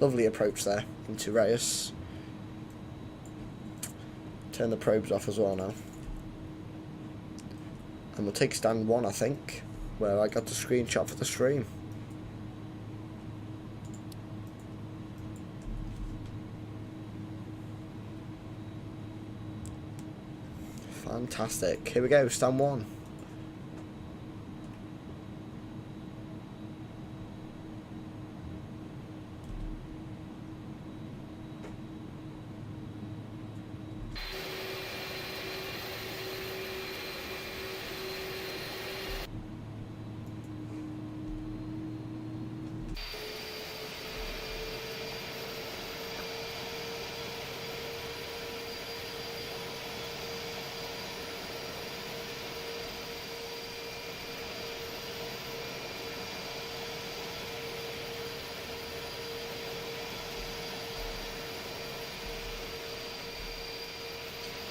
Lovely approach there into Reus. Turn the probes off as well now. And we'll take stand 1 I think, where I got the screenshot for the stream. Fantastic, here we go, stand 1.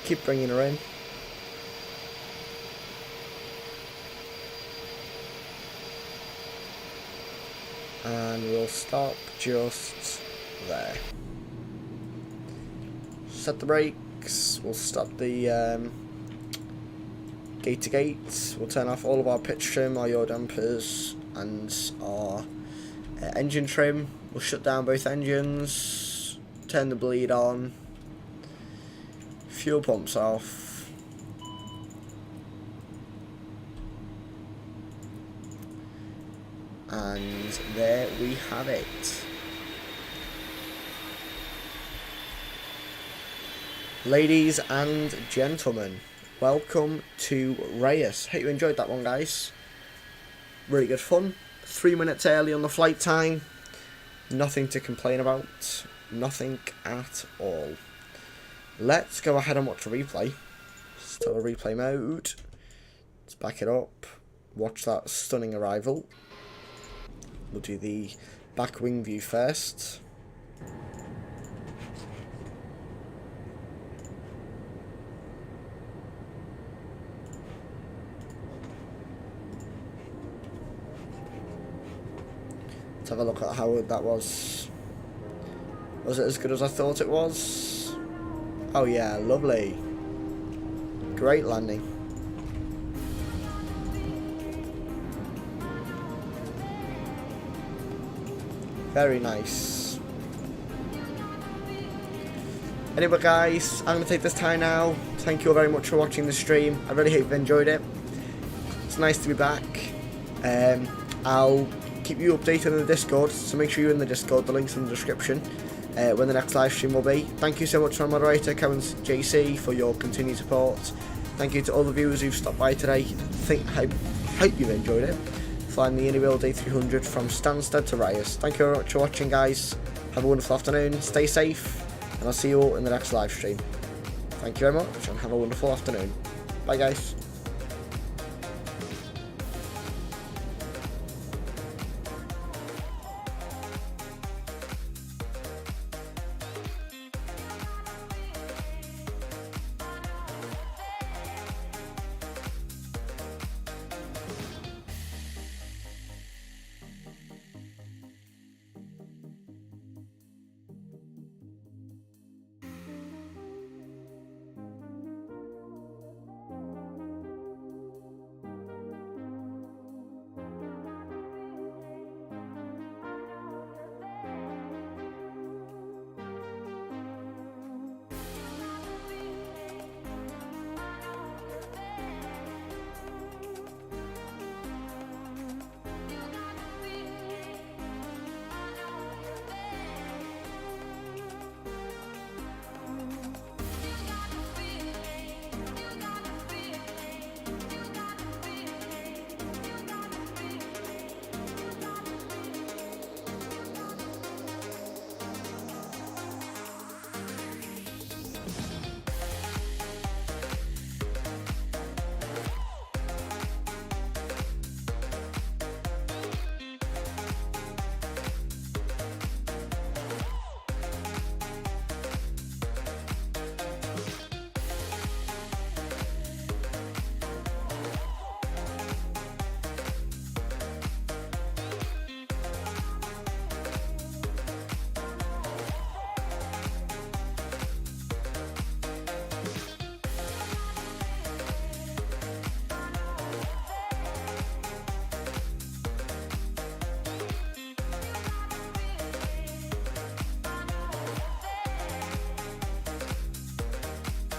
Keep bringing her in. And we'll stop just there. Set the brakes. We'll stop the gate to gate. We'll turn off all of our pitch trim, our yaw dampers, and our engine trim. We'll shut down both engines. Turn the bleed on. Fuel pumps off. And there we have it. Ladies and gentlemen, welcome to Reus. Hope you enjoyed that one guys. Really good fun. 3 minutes early on the flight time. Nothing to complain about. Nothing at all. Let's go ahead and watch a replay. Still a replay mode. Let's back it up. watch that stunning arrival. We'll do the back wing view first. Let's have a look at how that was. Was it as good as I thought it was? Oh yeah, lovely. Great landing. Very nice. Anyway guys, I'm going to take this time now. Thank you all very much for watching the stream. I really hope you've enjoyed it. It's nice to be back. I'll keep you updated on the Discord, so make sure you're in the Discord. The link's in the description when the next live stream will be. Thank you so much to our moderator, Kevin JC, for your continued support. Thank you to all the viewers who've stopped by today. Hope you've enjoyed it. Flying the inibuild A300 from Stansted to Reus. Thank you very much for watching, guys. Have a wonderful afternoon. Stay safe, and I'll see you all in the next live stream. Thank you very much, and have a wonderful afternoon. Bye, guys.